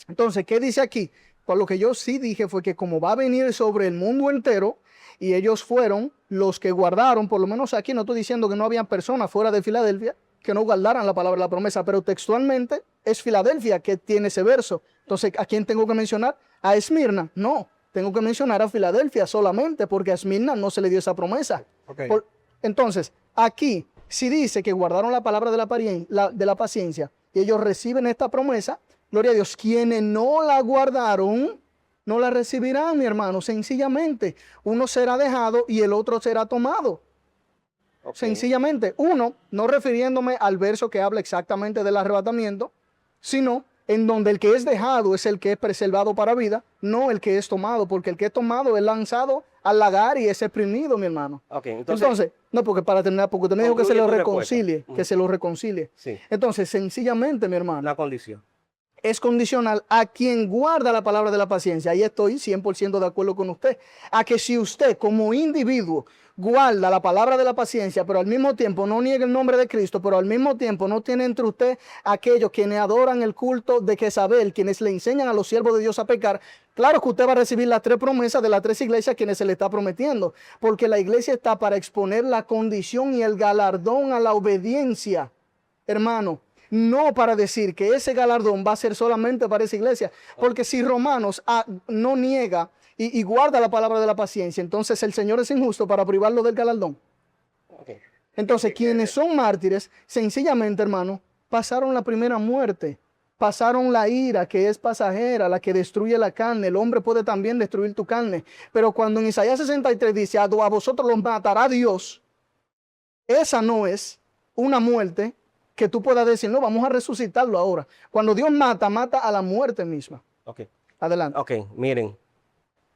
Entonces, ¿qué dice aquí? Pues lo que yo sí dije fue que como va a venir sobre el mundo entero, y ellos fueron los que guardaron, por lo menos aquí no estoy diciendo que no habían personas fuera de Filadelfia que no guardaran la palabra de la promesa, pero textualmente es Filadelfia que tiene ese verso. Entonces, ¿a quién tengo que mencionar? ¿A Esmirna? No, tengo que mencionar a Filadelfia solamente porque a Esmirna no se le dio esa promesa. Ok. Entonces, aquí, si dice que guardaron la palabra de la paciencia y ellos reciben esta promesa, gloria a Dios, quienes no la guardaron, no la recibirán, mi hermano. Sencillamente, uno será dejado y el otro será tomado. Ok. Sencillamente, uno, no refiriéndome al verso que habla exactamente del arrebatamiento, sino en donde el que es dejado es el que es preservado para vida, no el que es tomado, porque el que es tomado es lanzado al lagar y es exprimido, mi hermano. Ok, Entonces, no, porque para terminar, porque usted me dijo que se lo concluye tu reconcilie, respuesta. que se lo reconcilie. sí, Entonces, sencillamente, mi hermano, una condición. es condicional a quien guarda la palabra de la paciencia. Ahí estoy 100% de acuerdo con usted. A que si usted como individuo guarda la palabra de la paciencia, pero al mismo tiempo no niega el nombre de Cristo, pero al mismo tiempo no tiene entre usted aquellos quienes adoran el culto de Jezabel, quienes le enseñan a los siervos de Dios a pecar, claro que usted va a recibir las 3 promesas de las 3 iglesias quienes se le está prometiendo, porque la iglesia está para exponer la condición y el galardón a la obediencia, hermano. No para decir que ese galardón va a ser solamente para esa iglesia. Porque si Romanos no niega y guarda la palabra de la paciencia, entonces el Señor es injusto para privarlo del galardón. Ok. Entonces quienes son mártires, sencillamente, hermano, pasaron la primera muerte. Pasaron la ira que es pasajera, la que destruye la carne. El hombre puede también destruir tu carne. Pero cuando en Isaías 63 dice, a vosotros los matará Dios, esa no es una muerte que tú puedas decir, no, vamos a resucitarlo ahora. Cuando Dios mata, mata a la muerte misma. Ok. Adelante. Ok, miren.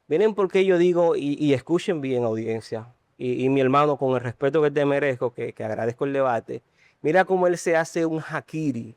Miren por qué yo digo, y escuchen bien, audiencia, y mi hermano, con el respeto que te merezco, que agradezco el debate, mira cómo él se hace un hackiri.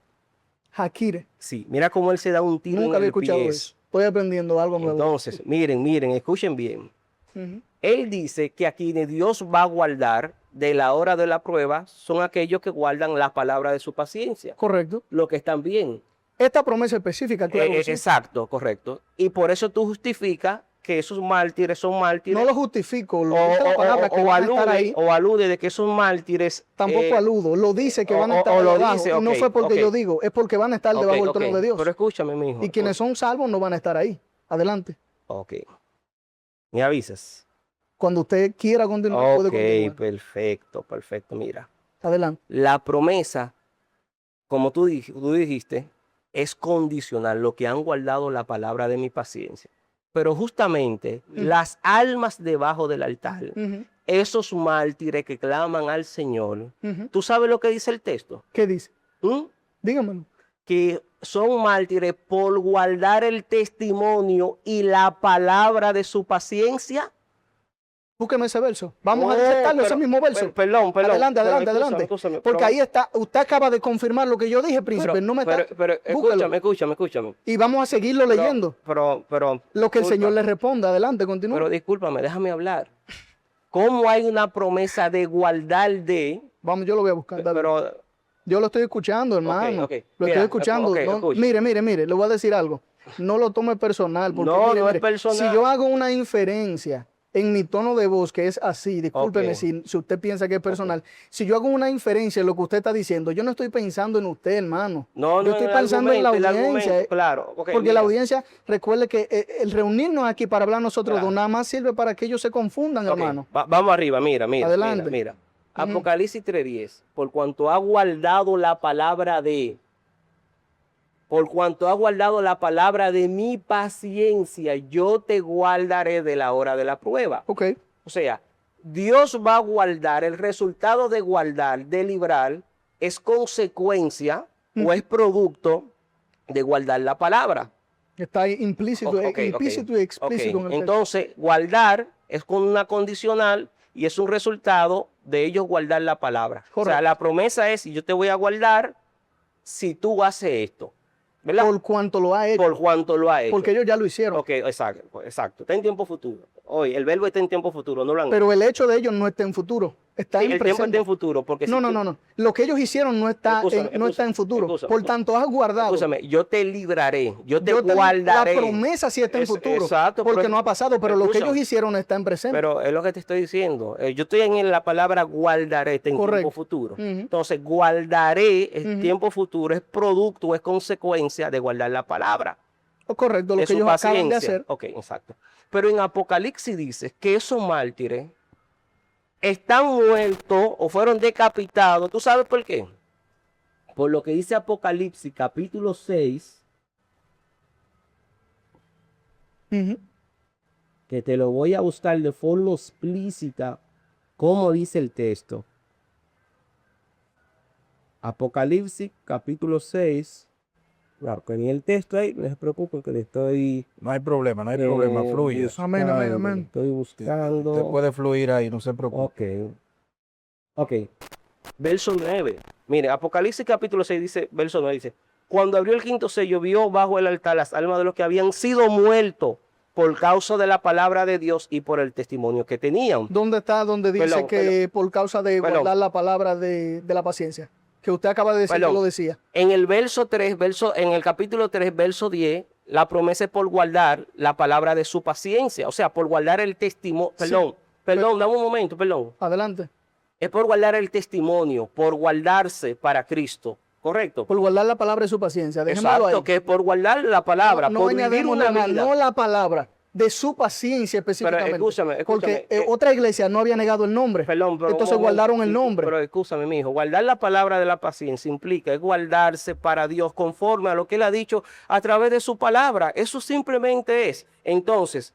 Hakire. Sí, mira cómo él se da un tiro Nunca en había el escuchado pie. eso. Estoy aprendiendo algo nuevo. Entonces, miren, escuchen bien. Ujú. Él dice que a quienes Dios va a guardar de la hora de la prueba son aquellos que guardan la palabra de su paciencia, Correcto. los que están bien. Esta promesa específica, claro que sí. Exacto, correcto. Y por eso tú justificas que esos mártires son mártires. No lo justifico, lo dice la palabra que van a estar ahí. O alude de que esos mártires. Tampoco aludo, lo dice que van a estar lo debajo. dice, Y no ok, fue porque ok. yo digo, es porque van a estar debajo del trono de Dios. Pero escúchame, mi hijo. Y quienes son salvos no van a estar ahí. Adelante. Ok. Me avisas. Cuando usted quiera continuar, puede Ok, continuar. perfecto. Mira, Adelante. la promesa, como tú dijiste, es condicional, lo que han guardado la palabra de mi paciencia. Pero justamente las almas debajo del altar, Ujú, esos mártires que claman al Señor, ujú. ¿tú sabes lo que dice el texto? ¿Qué dice? ¿Mm? Dígamelo. Que son mártires por guardar el testimonio y la palabra de su paciencia. Búsqueme ese verso. Vamos a Oh, disectarlo, ese pero- mismo verso. Perdón. Adelante, pero adelante. escúchame, Porque pero- ahí está, usted acaba de confirmar lo que yo dije, príncipe. No me está. pero Búsquelo. escúchame. Y vamos a seguirlo leyendo. Pero, Lo que el Señor le disculpa, responda. Adelante, continúa. Pero discúlpame, déjame hablar. ¿Cómo hay una promesa de igualdad de... Vamos, yo lo voy a buscar. dale. Pero, Yo lo estoy escuchando, hermano. ok. Lo Mira, estoy escuchando. ok, No, escucha. mire, le voy a decir algo. No lo tome personal. Porque, No, mire, no es mire, personal. Si yo hago una inferencia en mi tono de voz, que es así, discúlpeme Ok. si usted piensa que es personal. Si yo hago una inferencia en lo que usted está diciendo, yo no estoy pensando en usted, hermano. no, yo estoy el pensando en la argumento, el audiencia. argumento, claro. Ok, Porque mira. la audiencia, recuerde que el reunirnos aquí para hablar nosotros Claro. dos, nada más sirve para que ellos se confundan, Ok, hermano. vamos arriba, mira. Adelante. Mira. Apocalipsis 3:10. Por cuanto ha guardado la palabra de mi paciencia, yo te guardaré de la hora de la prueba. Ok. O sea, Dios va a guardar, el resultado de guardar, de librar, es consecuencia o es producto de guardar la palabra. Está ahí implícito, Ok, implícito y explícito en el texto. Entonces, guardar es con una condicional y es un resultado de ellos guardar la palabra. O Correcto. sea, la promesa es, yo te voy a guardar si tú haces esto, ¿verdad? Por cuanto lo ha hecho. Por cuanto lo ha hecho. Porque ellos ya lo hicieron. Ok, exacto. Está en tiempo futuro. Hoy, el verbo está en tiempo futuro, no lo han Pero el hecho de ellos no está en futuro. Está Sí, en el tiempo presente. está en futuro. Porque No. Lo que ellos hicieron no está, no está en futuro. Por tanto, has guardado. Escúchame, yo te libraré, yo te La guardaré. promesa sí está en futuro. Exacto. Porque pero- no ha pasado, pero lo que escúchame, ellos hicieron está en presente. Pero es lo que te estoy diciendo. Yo estoy en la palabra guardaré, está en Correcto. tiempo futuro. Ujú. Entonces, guardaré, es Ujú. tiempo futuro, es producto, es consecuencia de guardar la palabra. Correcto, lo de que su ellos acaban de paciencia. hacer. Ok, exacto. Pero en Apocalipsis dice que esos mártires están muertos o fueron decapitados. ¿Tú sabes por qué? Por lo que dice Apocalipsis capítulo 6, que te lo voy a buscar de forma explícita, como dice el texto. Apocalipsis capítulo 6. Claro, que ni el texto ahí, no se preocupen que le estoy... No hay problema, fluye. Amén, amén, amén. Estoy buscando... Usted puede fluir ahí, no se preocupe. Ok. Verso 9. Mire, Apocalipsis capítulo 6 dice, verso 9 dice, cuando abrió el quinto sello, vio bajo el altar las almas de los que habían sido muertos por causa de la palabra de Dios y por el testimonio que tenían. ¿Dónde está donde dice Perdón, que por causa de Perdón. guardar la palabra de la paciencia? Que usted acaba de decir Perdón. que lo decía. En el verso 3, en el capítulo 3, verso 10, la promesa es por guardar la palabra de su paciencia, o sea, por guardar el testimonio, perdón, dame un momento, perdón. Adelante. Es por guardar el testimonio, por guardarse para Cristo, ¿correcto? Por guardar la palabra de su paciencia. Déjemelo Exacto, ahí. que es por guardar la palabra, No por vivir añadimos una nada más, vida. no la palabra, de su paciencia específicamente. escúchame, Porque otra iglesia no había negado el nombre. Perdón, pero Entonces un momento, guardaron el nombre. Pero escúchame, mi hijo, guardar la palabra de la paciencia implica es guardarse para Dios conforme a lo que Él ha dicho a través de su palabra. Eso simplemente es. Entonces,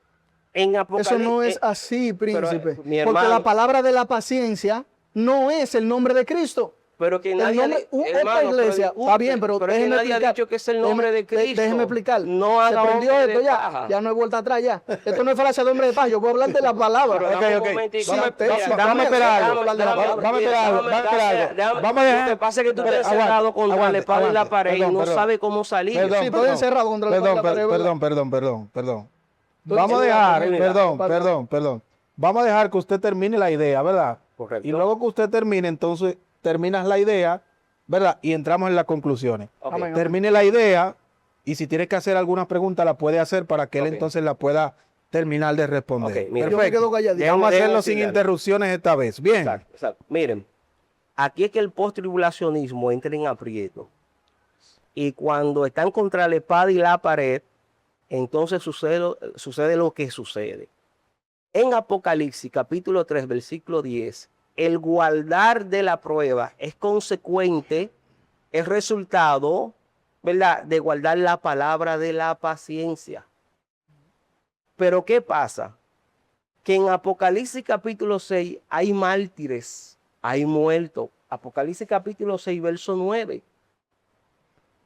en Apocalipsis... Eso no es así, príncipe. mi Porque hermano- la palabra de la paciencia no es el nombre de Cristo. Pero que nadie, nombre- otra hermano, iglesia, pero está bien, pero que déjeme nadie ha explicar. dicho que es el nombre de Cristo. Déjeme explicar. No Se haga prendió hombre esto de ya. paja. Ya no hay vuelta atrás ya. Esto no es falacia de hombre de paz. Yo puedo hablar de la palabra. Pero Ok, dame un ok. momentico. Vamos a Mira, esperar algo. dame- Vamos a esperar algo. Vamos a esperar algo. Vamos a dejar. Lo que pasa es que tú Espera, estás encerrado aguante, contra la aguante, espada y la aguante. pared y Perdón, no perdón. sabe cómo salir. Perdón, Sí, estoy encerrado contra la Perdón, pared, ¿verdad? perdón. Estoy Vamos a encerrado, dejar, mira. perdón. Vamos a dejar que usted termine la idea, ¿verdad? Correcto. Y luego que usted termine, entonces terminas la idea, ¿verdad? Y entramos en las conclusiones. Ok. Amén. Termine la idea y si tiene que hacer alguna pregunta la puede hacer para que él Ok. entonces la pueda terminar de responder. Ok, mira. Yo me quedo calladito. Vamos a Déjame hacerlo sin decirle algo. interrupciones esta vez. Bien. Exacto, exacto. Miren, aquí es que el post-tribulacionismo entra en aprieto. Y cuando están contra la espada y la pared, entonces sucede lo que sucede. En Apocalipsis, capítulo 3, versículo 10, el guardar de la prueba es consecuente, es resultado, ¿verdad?, de guardar la palabra de la paciencia. Pero ¿qué pasa? Que en Apocalipsis capítulo 6 hay mártires, hay muertos. Apocalipsis capítulo 6, verso 9.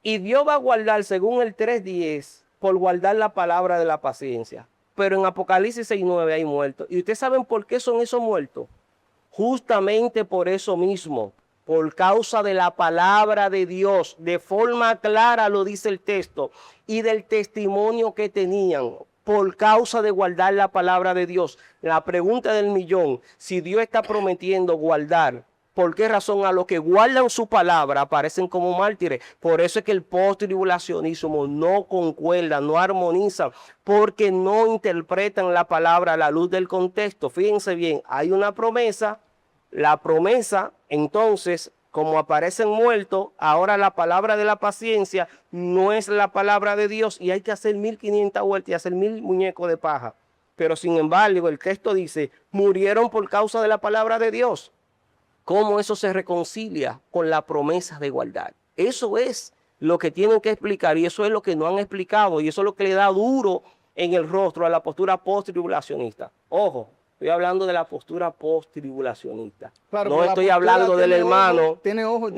Y Dios va a guardar, según el 3:10, por guardar la palabra de la paciencia. Pero en Apocalipsis 6:9 hay muertos. ¿Y ustedes saben por qué son esos muertos? Justamente por eso mismo, por causa de la palabra de Dios, de forma clara lo dice el texto, y del testimonio que tenían, por causa de guardar la palabra de Dios. La pregunta del millón, si Dios está prometiendo guardar, ¿por qué razón a los que guardan su palabra aparecen como mártires? Por eso es que el post-tribulacionismo no concuerda, no armoniza, porque no interpretan la palabra a la luz del contexto. Fíjense bien, hay una promesa, la promesa, entonces, como aparecen muertos, ahora la palabra de la paciencia no es la palabra de Dios y hay que hacer 1500 vueltas y hacer 1000 muñecos de paja. Pero sin embargo, el texto dice, murieron por causa de la palabra de Dios. ¿Cómo eso se reconcilia con la promesa de guardar? Eso es lo que tienen que explicar y eso es lo que no han explicado y eso es lo que le da duro en el rostro a la postura post-tribulacionista. Ojo, estoy hablando de la postura post-tribulacionista. Claro, No pero la estoy postura hablando del tiene ojo, hermano. tiene ojo.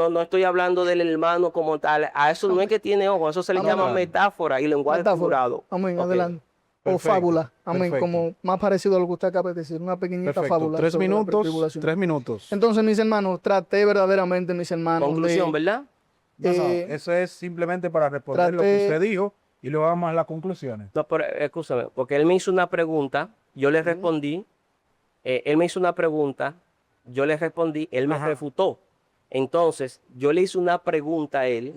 No estoy hablando del hermano como tal. A eso no es que tiene ojo, a eso se le Vamos llama a- metáfora y lenguaje Metáfora. figurado. Amén, Ok. adelante. O Perfecto, fábula. Amén, perfecto. como más parecido a lo que usted acaba de decir. Una pequeñita Perfecto. fábula. 3 sobre la minutos. tribulación. 3 minutos. Entonces, mis hermanos, traté verdaderamente, mis hermanos. Conclusión, de- ¿verdad? No, Eh, eso es simplemente para responder lo que traté- usted dijo y luego vamos a las conclusiones. No, pero escúchame, porque él me hizo una pregunta, yo le respondí, él me hizo una pregunta, yo le respondí, él me Ajá. refutó. Entonces, yo le hice una pregunta a él,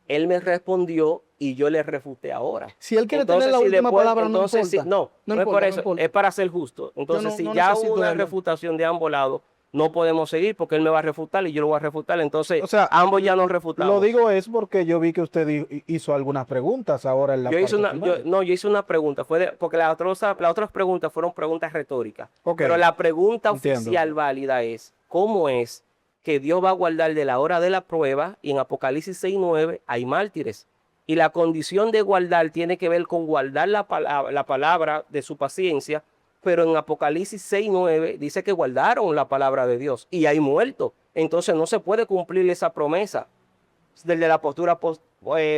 él me respondió y yo le refuté ahora. Si él quiere tener la si última después- palabra, entonces, no importa. no es por eso, importa. es para ser justo. Entonces, no- si no ya necesito hubo una verlo. refutación de ambos lados, no podemos seguir porque él me va a refutar y yo lo voy a refutar. Entonces, O sea, ambos ya nos refutamos. Lo digo es porque yo vi que usted hizo algunas preguntas ahora en la Yo hice parte final. yo hice una pregunta, porque las otras preguntas fueron preguntas retóricas. Ok, Pero la pregunta entiendo. oficial válida es, ¿cómo es que Dios va a guardar de la hora de la prueba? Y en Apocalipsis 6:9 hay mártires. Y la condición de guardar tiene que ver con guardar la palabra de su paciencia, pero en Apocalipsis 6:9 dice que guardaron la palabra de Dios y hay muertos. Entonces no se puede cumplir esa promesa desde la postura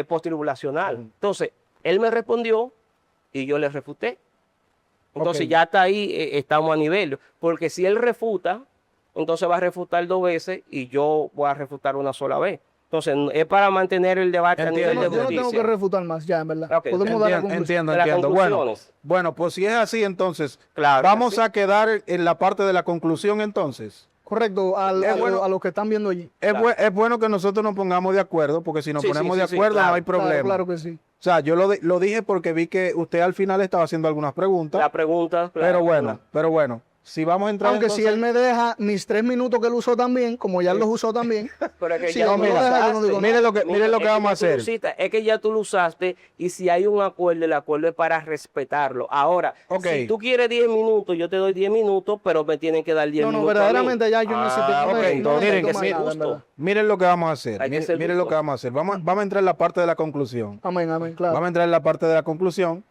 postribulacional. Entonces, él me respondió y yo le refuté. Entonces Ok. ya está ahí, estamos a nivel. Porque si él refuta, entonces va a refutar 2 veces y yo voy a refutar una sola vez. Entonces, es para mantener el debate a Entiendo. nivel de Yo no tengo justicia. que refutar más ya, en verdad. Ok, Podemos dar la Entiendo, conclusión. entiendo, De las entiendo. Bueno, conclusiones. bueno, pues si es así, entonces, Claro que vamos sí. a quedar en la parte de la conclusión entonces. Correcto, Es bueno. a los que están viendo allí. Claro. Es bueno que nosotros nos pongamos de acuerdo, porque si nos Sí, ponemos sí, de sí, sí, acuerdo claro. no hay problema. Claro, claro que sí. O sea, yo lo dije porque vi que usted al final estaba haciendo algunas preguntas, La pregunta, claro, pero bueno, si vamos a entrar Aunque si entonces- él me deja mis 3 minutos que él usó también, como ya él los usó también. Pero es que Sí, ya no, tú mira, lo yo no usaste. digo Mire lo que- mire lo que Es vamos a ya tú lo hacer. usaste, es que ya tú lo usaste y si hay un acuerdo, el acuerdo es para respetarlo. Ahora, Ok. si tú quieres 10 minutos, yo te doy 10 minutos, pero me tienen que dar 10 No, no, minutos a mí. verdaderamente ya yo necesito. Ah, no ok, me- no entonces miren necesito que más sí, nada, en justo. verdad. miren lo que vamos a hacer. Hay que ser Miren lo justo. que vamos a hacer. Vamos a entrar en la parte de la conclusión. Amén, amén, claro. Vamos a entrar en la parte de la conclusión.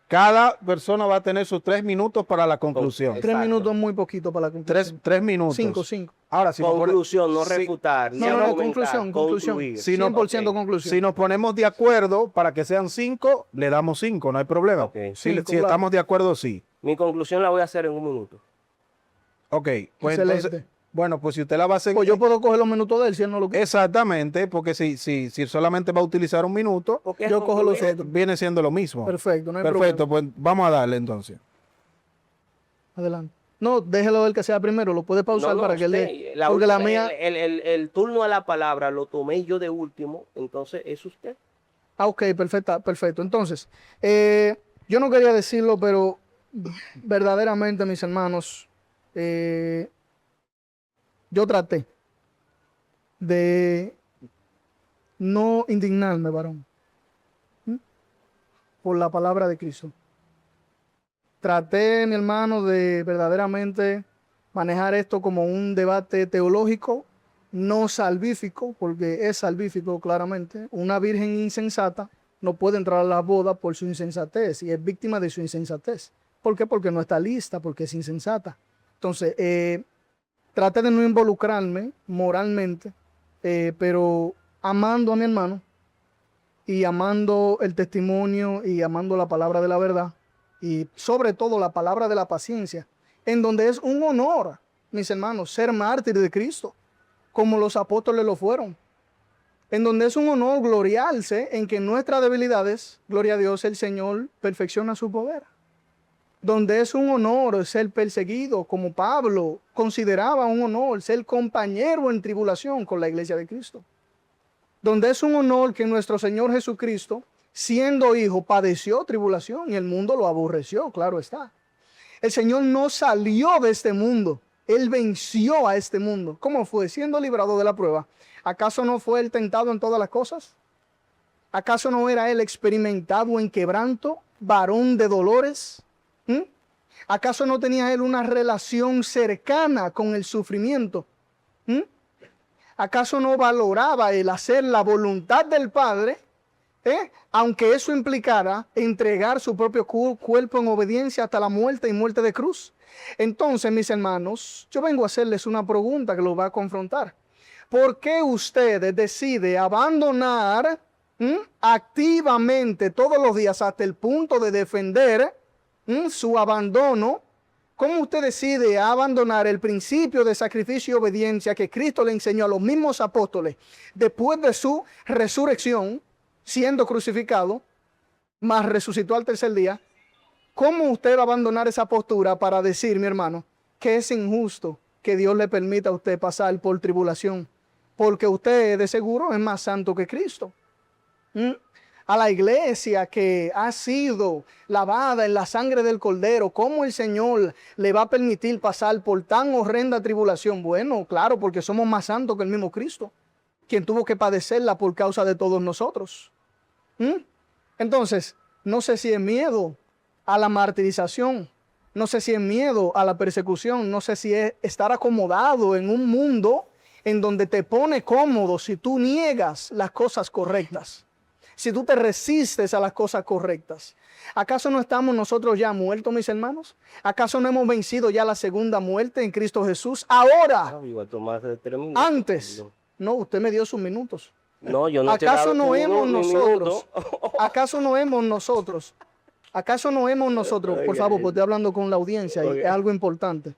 Cada persona va a tener sus 3 minutos para la conclusión. 3 Exacto. minutos es muy poquito para la conclusión. Tres minutos. 5. Ahora, si nos pone- Conclusión, no si- refutar. No, ni no, argumentar, conclusión. concluir. Si no- 100% Ok. conclusión. Si nos ponemos de acuerdo para que sean 5, le damos 5, no hay problema. Ok. Si, Cinco, si claro. estamos de acuerdo, sí. Mi conclusión la voy a hacer en 1 minuto. Ok, pues Excelente. entonces, bueno, pues si usted la va a hacer... Pues yo puedo coger los minutos de él si él no lo quiere. Exactamente, porque si solamente va a utilizar 1 minuto, Porque es Yo cojo los concluir. otros. viene siendo lo mismo. Perfecto, no hay Perfecto, problema. pues vamos a darle entonces. Adelante. No, déjelo del que sea primero, lo puede pausar No, para que él usted, dé. la Porque la última- mía. el turno a la palabra lo tomé yo de último, entonces es usted. Ah, ok, perfecto. Entonces, yo no quería decirlo, pero verdaderamente, mis hermanos, yo traté de no indignarme, varón, por la palabra de Cristo. Traté, mi hermano, de verdaderamente manejar esto como un debate teológico, no salvífico, porque es salvífico claramente. Una virgen insensata no puede entrar a la boda por su insensatez y es víctima de su insensatez. ¿Por qué? Porque no está lista, porque es insensata. Entonces, traté de no involucrarme moralmente, pero amando a mi hermano y amando el testimonio y amando la palabra de la verdad y sobre todo la palabra de la paciencia, en donde es un honor, mis hermanos, ser mártir de Cristo, como los apóstoles lo fueron. En donde es un honor gloriarse en que en nuestras debilidades, gloria a Dios, el Señor perfecciona su poder. Donde es un honor ser perseguido, como Pablo consideraba un honor ser compañero en tribulación con la iglesia de Cristo. Donde es un honor que nuestro Señor Jesucristo, siendo hijo, padeció tribulación y el mundo lo aborreció, claro está. El Señor no salió de este mundo, Él venció a este mundo. ¿Cómo fue? Siendo librado de la prueba. ¿Acaso no fue Él tentado en todas las cosas? ¿Acaso no era Él experimentado en quebranto, varón de dolores? ¿Acaso no tenía Él una relación cercana con el sufrimiento? ¿Acaso no valoraba el hacer la voluntad del Padre? Aunque eso implicara entregar su propio cuerpo en obediencia hasta la muerte y muerte de cruz. Entonces, mis hermanos, yo vengo a hacerles una pregunta que los va a confrontar. ¿Por qué usted decide abandonar activamente todos los días hasta el punto de defender su abandono? ¿Cómo usted decide abandonar el principio de sacrificio y obediencia que Cristo le enseñó a los mismos apóstoles después de su resurrección, siendo crucificado, más resucitó al tercer día? ¿Cómo usted va a abandonar esa postura para decir, mi hermano, que es injusto que Dios le permita a usted pasar por tribulación? Porque usted de seguro es más santo que Cristo. a la iglesia que ha sido lavada en la sangre del Cordero, ¿cómo el Señor le va a permitir pasar por tan horrenda tribulación? Bueno, claro, porque somos más santos que el mismo Cristo, quien tuvo que padecerla por causa de todos nosotros. Entonces, no sé si es miedo a la martirización, no sé si es miedo a la persecución, no sé si es estar acomodado en un mundo en donde te pone cómodo si tú niegas las cosas correctas, si tú te resistes a las cosas correctas. ¿Acaso no estamos nosotros ya muertos, mis hermanos? ¿Acaso no hemos vencido ya la segunda muerte en Cristo Jesús? Ahora, Iba a tomar 3 minutos. antes. No, usted me dio sus minutos. No, yo no te he ¿Acaso dado no tu hemos mi nosotros? minuto. ¿Acaso no hemos nosotros? ¿Acaso no hemos nosotros? Por favor, porque estoy hablando con la audiencia y es algo importante.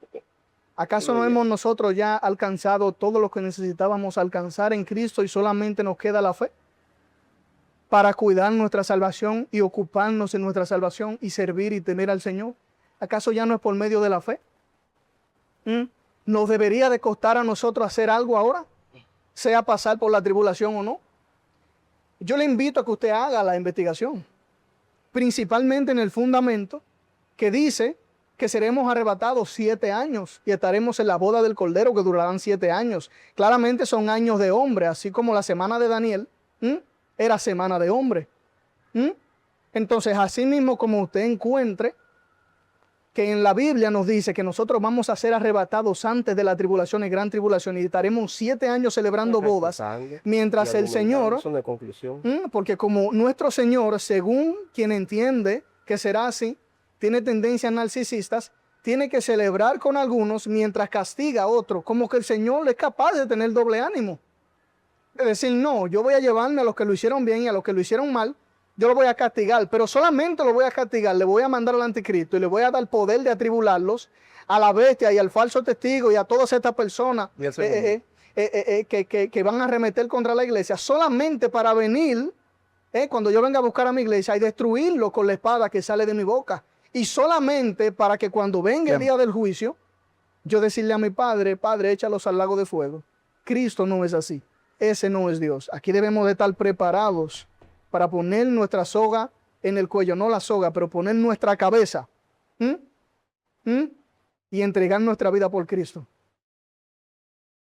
¿Acaso no hemos nosotros ya alcanzado todo lo que necesitábamos alcanzar en Cristo y solamente nos queda la fe para cuidar nuestra salvación y ocuparnos en nuestra salvación y servir y temer al Señor? ¿Acaso ya no es por medio de la fe? ¿Nos debería de costar a nosotros hacer algo ahora? Sea pasar por la tribulación o no. Yo le invito a que usted haga la investigación, principalmente en el fundamento que dice que seremos arrebatados 7 años y estaremos en la boda del Cordero, que durarán 7 años. Claramente son años de hombre, así como la semana de Daniel era semana de hombre. Entonces, así mismo como usted encuentre que en la Biblia nos dice que nosotros vamos a ser arrebatados antes de la tribulación y gran tribulación y estaremos 7 años celebrando bodas, mientras el Señor, porque como nuestro Señor, según quien entiende que será así, tiene tendencias narcisistas, tiene que celebrar con algunos mientras castiga a otros, como que el Señor es capaz de tener doble ánimo. Es decir, no, yo voy a llevarme a los que lo hicieron bien y a los que lo hicieron mal, yo lo voy a castigar, pero solamente lo voy a castigar, le voy a mandar al anticristo y le voy a dar poder de atribularlos a la bestia y al falso testigo y a todas estas personas que van a arremeter contra la iglesia, solamente para venir, cuando yo venga a buscar a mi iglesia y destruirlo con la espada que sale de mi boca. Y solamente para que cuando venga el día del juicio, yo decirle a mi Padre, Padre, échalos al lago de fuego. Cristo no es así. Ese no es Dios. Aquí debemos de estar preparados para poner nuestra soga en el cuello, no la soga, pero poner nuestra cabeza y entregar nuestra vida por Cristo.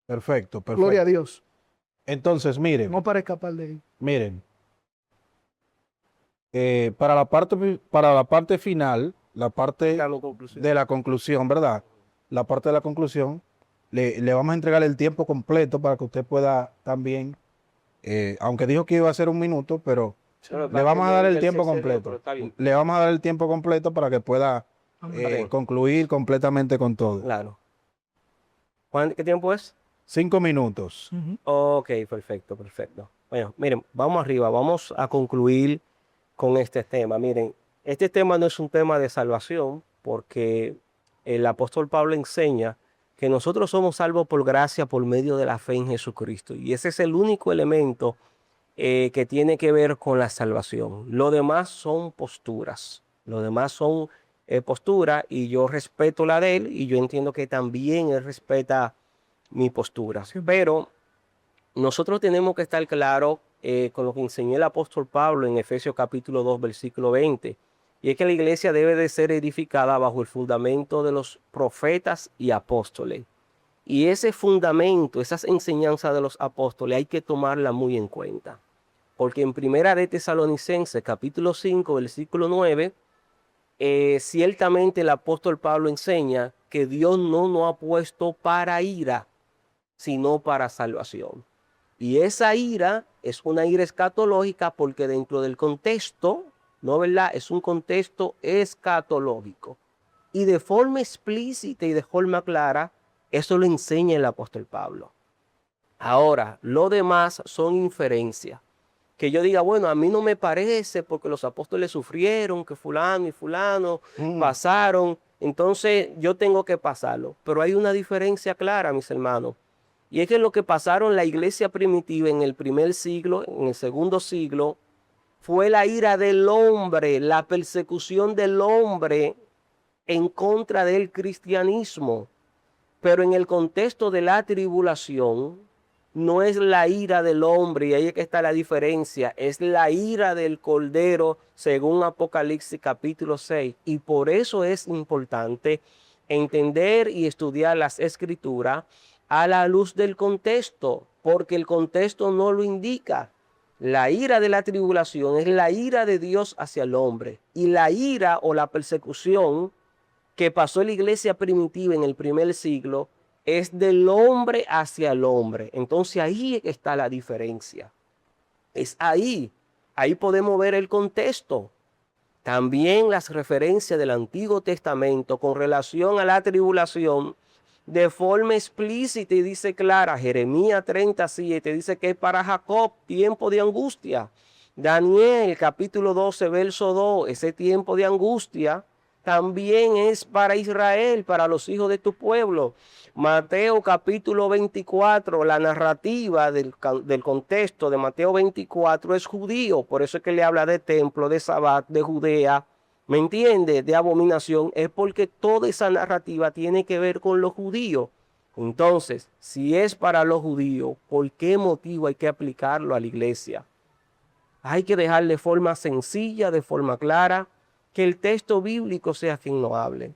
Perfecto, perfecto. Gloria a Dios. Entonces, miren. No para escapar de ahí. Miren. Para la parte final, la parte de la conclusión, ¿verdad? La parte de la conclusión, le vamos a entregar el tiempo completo para que usted pueda también, aunque dijo que iba a ser 1 minuto, pero le vamos a dar el tiempo completo. Le vamos a dar el tiempo completo para que pueda concluir completamente con todo. Claro. ¿Qué tiempo es? 5 minutos. Ok, perfecto. Bueno, miren, vamos arriba, vamos a concluir con este tema. Miren, este tema no es un tema de salvación, porque el apóstol Pablo enseña que nosotros somos salvos por gracia por medio de la fe en Jesucristo. Y ese es el único elemento que tiene que ver con la salvación. Lo demás son posturas. Lo demás son posturas y yo respeto la de él y yo entiendo que también él respeta mi postura. Sí. Pero nosotros tenemos que estar claros con lo que enseñó el apóstol Pablo en Efesios capítulo 2, versículo 20. Y es que la iglesia debe de ser edificada bajo el fundamento de los profetas y apóstoles. Y ese fundamento, esas enseñanzas de los apóstoles hay que tomarla muy en cuenta. Porque en Primera de Tesalonicenses capítulo 5, versículo 9, ciertamente el apóstol Pablo enseña que Dios no nos ha puesto para ira, sino para salvación. Y esa ira es una ira escatológica porque dentro del contexto, ¿no verdad? Es un contexto escatológico. Y de forma explícita y de forma clara, eso lo enseña el apóstol Pablo. Ahora, lo demás son inferencias. Que yo diga, bueno, a mí no me parece porque los apóstoles sufrieron, que fulano y fulano pasaron, entonces yo tengo que pasarlo. Pero hay una diferencia clara, mis hermanos. Y es que lo que pasaron la iglesia primitiva en el 1er siglo, en el 2º siglo, fue la ira del hombre, la persecución del hombre en contra del cristianismo. Pero en el contexto de la tribulación, no es la ira del hombre, y ahí es que está la diferencia, es la ira del Cordero según Apocalipsis capítulo 6. Y por eso es importante entender y estudiar las Escrituras a la luz del contexto, porque el contexto no lo indica. La ira de la tribulación es la ira de Dios hacia el hombre, y la ira o la persecución que pasó en la iglesia primitiva en el primer siglo es del hombre hacia el hombre. Entonces ahí está la diferencia. Es ahí. Ahí podemos ver el contexto. También las referencias del Antiguo Testamento con relación a la tribulación de forma explícita y dice clara. Jeremías 37 dice que es para Jacob tiempo de angustia. Daniel capítulo 12 verso 2, ese tiempo de angustia también es para Israel, para los hijos de tu pueblo. Mateo capítulo 24, la narrativa del contexto de Mateo 24 es judío, por eso es que le habla de templo, de Sabbat, de Judea, ¿me entiende? De abominación, es porque toda esa narrativa tiene que ver con los judíos. Entonces, si es para los judíos, ¿por qué motivo hay que aplicarlo a la iglesia? Hay que dejar de forma sencilla, de forma clara, que el texto bíblico sea quien lo hable.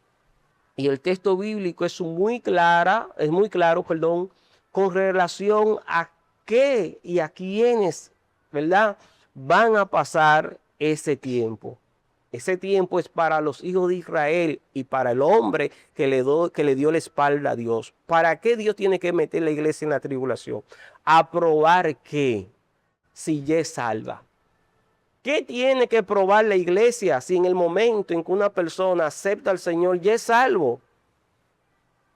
Y el texto bíblico es muy claro, con relación a qué y a quiénes, ¿verdad?, van a pasar ese tiempo. Ese tiempo es para los hijos de Israel y para el hombre que le dio la espalda a Dios. ¿Para qué Dios tiene que meter la iglesia en la tribulación? A probar que si ya es salva. ¿Qué tiene que probar la iglesia si en el momento en que una persona acepta al Señor ya es salvo?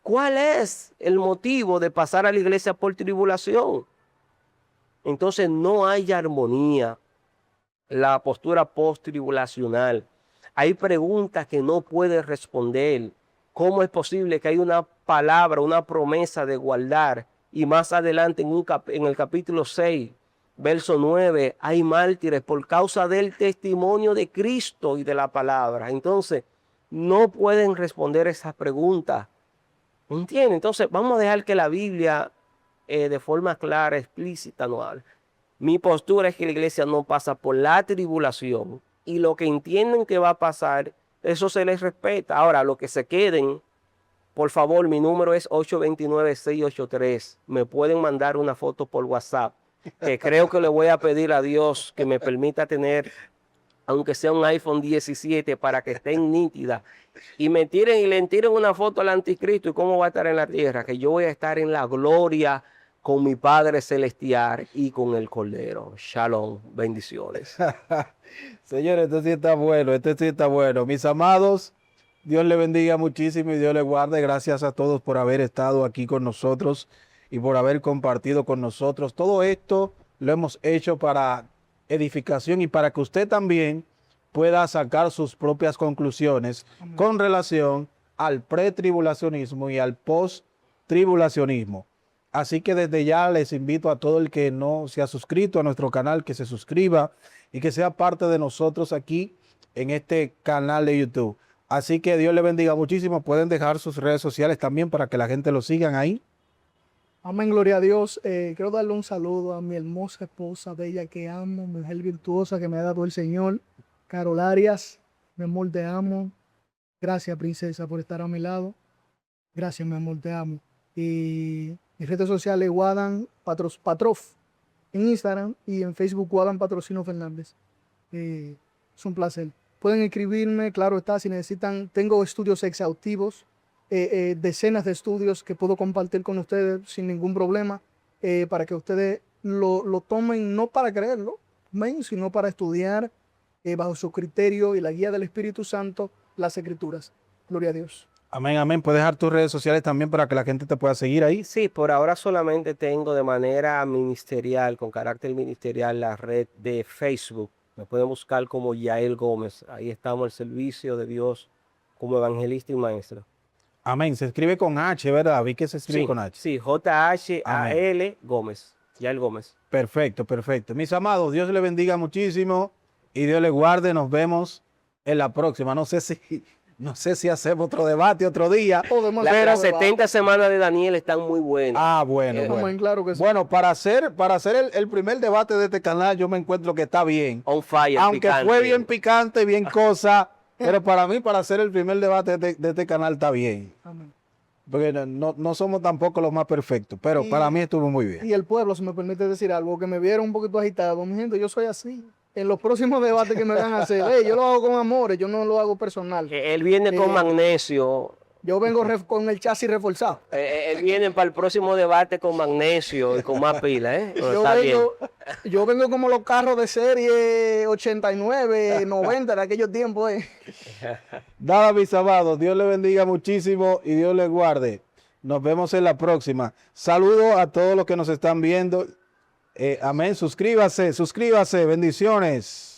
¿Cuál es el motivo de pasar a la iglesia por tribulación? Entonces no hay armonía. La postura post-tribulacional. Hay preguntas que no puede responder. ¿Cómo es posible que hay una palabra, una promesa de guardar? Y más adelante en el capítulo 6, verso 9, hay mártires por causa del testimonio de Cristo y de la palabra. Entonces, no pueden responder esas preguntas. ¿Entienden? Entonces, vamos a dejar que la Biblia de forma clara, explícita, no hable. Mi postura es que la iglesia no pasa por la tribulación y lo que entienden que va a pasar, eso se les respeta. Ahora, los que se queden, por favor, mi número es 829-683. Me pueden mandar una foto por WhatsApp, que creo que le voy a pedir a Dios que me permita tener, aunque sea un iPhone 17, para que estén nítidas. Y me tiren y le tiren una foto al anticristo y cómo va a estar en la tierra, que yo voy a estar en la gloria con mi Padre Celestial y con el Cordero. Shalom, bendiciones. Señores, esto sí está bueno, esto sí está bueno. Mis amados, Dios le bendiga muchísimo y Dios le guarde. Gracias a todos por haber estado aquí con nosotros y por haber compartido con nosotros. Todo esto lo hemos hecho para edificación y para que usted también pueda sacar sus propias conclusiones con relación al pretribulacionismo y al post-tribulacionismo. Así que desde ya les invito a todo el que no se ha suscrito a nuestro canal que se suscriba y que sea parte de nosotros aquí en este canal de YouTube. Así que Dios le bendiga muchísimo. Pueden dejar sus redes sociales también para que la gente lo sigan ahí. Amén, gloria a Dios. Quiero darle un saludo a mi hermosa esposa, bella que amo, mujer virtuosa que me ha dado el Señor, Carol Arias. Mi amor, te amo. Gracias, princesa, por estar a mi lado. Gracias, mi amor, te amo. Y mis redes sociales, Guadan Patrof, en Instagram y en Facebook, Guadan Patrocino Fernández. Es un placer. Pueden escribirme, claro está, si necesitan. Tengo estudios exhaustivos, decenas de estudios que puedo compartir con ustedes sin ningún problema, para que ustedes lo tomen, no para creerlo, sino para estudiar bajo su criterio y la guía del Espíritu Santo las Escrituras. Gloria a Dios. Amén, amén. Puedes dejar tus redes sociales también para que la gente te pueda seguir ahí. Sí, por ahora solamente tengo de manera ministerial, con carácter ministerial, la red de Facebook. Me pueden buscar como Yael Gómez. Ahí estamos al servicio de Dios como evangelista y maestro. Amén. Se escribe con H, ¿verdad? Vi que se escribe con H. Sí, J-H-A-L Gómez. Yael Gómez. Perfecto, perfecto. Mis amados, Dios les bendiga muchísimo y Dios les guarde. Nos vemos en la próxima. No sé si No sé si hacemos otro debate otro día. Podemos Las hacer las debate. 70 semanas de Daniel están muy buenas. Ah, bueno, Estamos bueno. en claro que sí. Bueno, para hacer el primer debate de este canal, yo me encuentro que está bien. On fire, Aunque picante. fue bien picante, bien cosa, pero para mí, para hacer el primer debate de este canal está bien. Amén. Porque no somos tampoco los más perfectos, pero Y- para mí estuvo muy bien. Y el pueblo, si me permite decir algo, que me vieron un poquito agitado, mi gente, yo soy así. En los próximos debates que me van a hacer, yo lo hago con amores, yo no lo hago personal. Que él viene con magnesio. Yo vengo con el chasis reforzado. Él viene para el próximo debate con magnesio y con más pila, ¿eh? Pero está bien. Yo vengo como los carros de serie 89, 90 de aquellos tiempos. Nada, mis amados, Dios le bendiga muchísimo y Dios le guarde. Nos vemos en la próxima. Saludos a todos los que nos están viendo. Amén. Suscríbase. Bendiciones.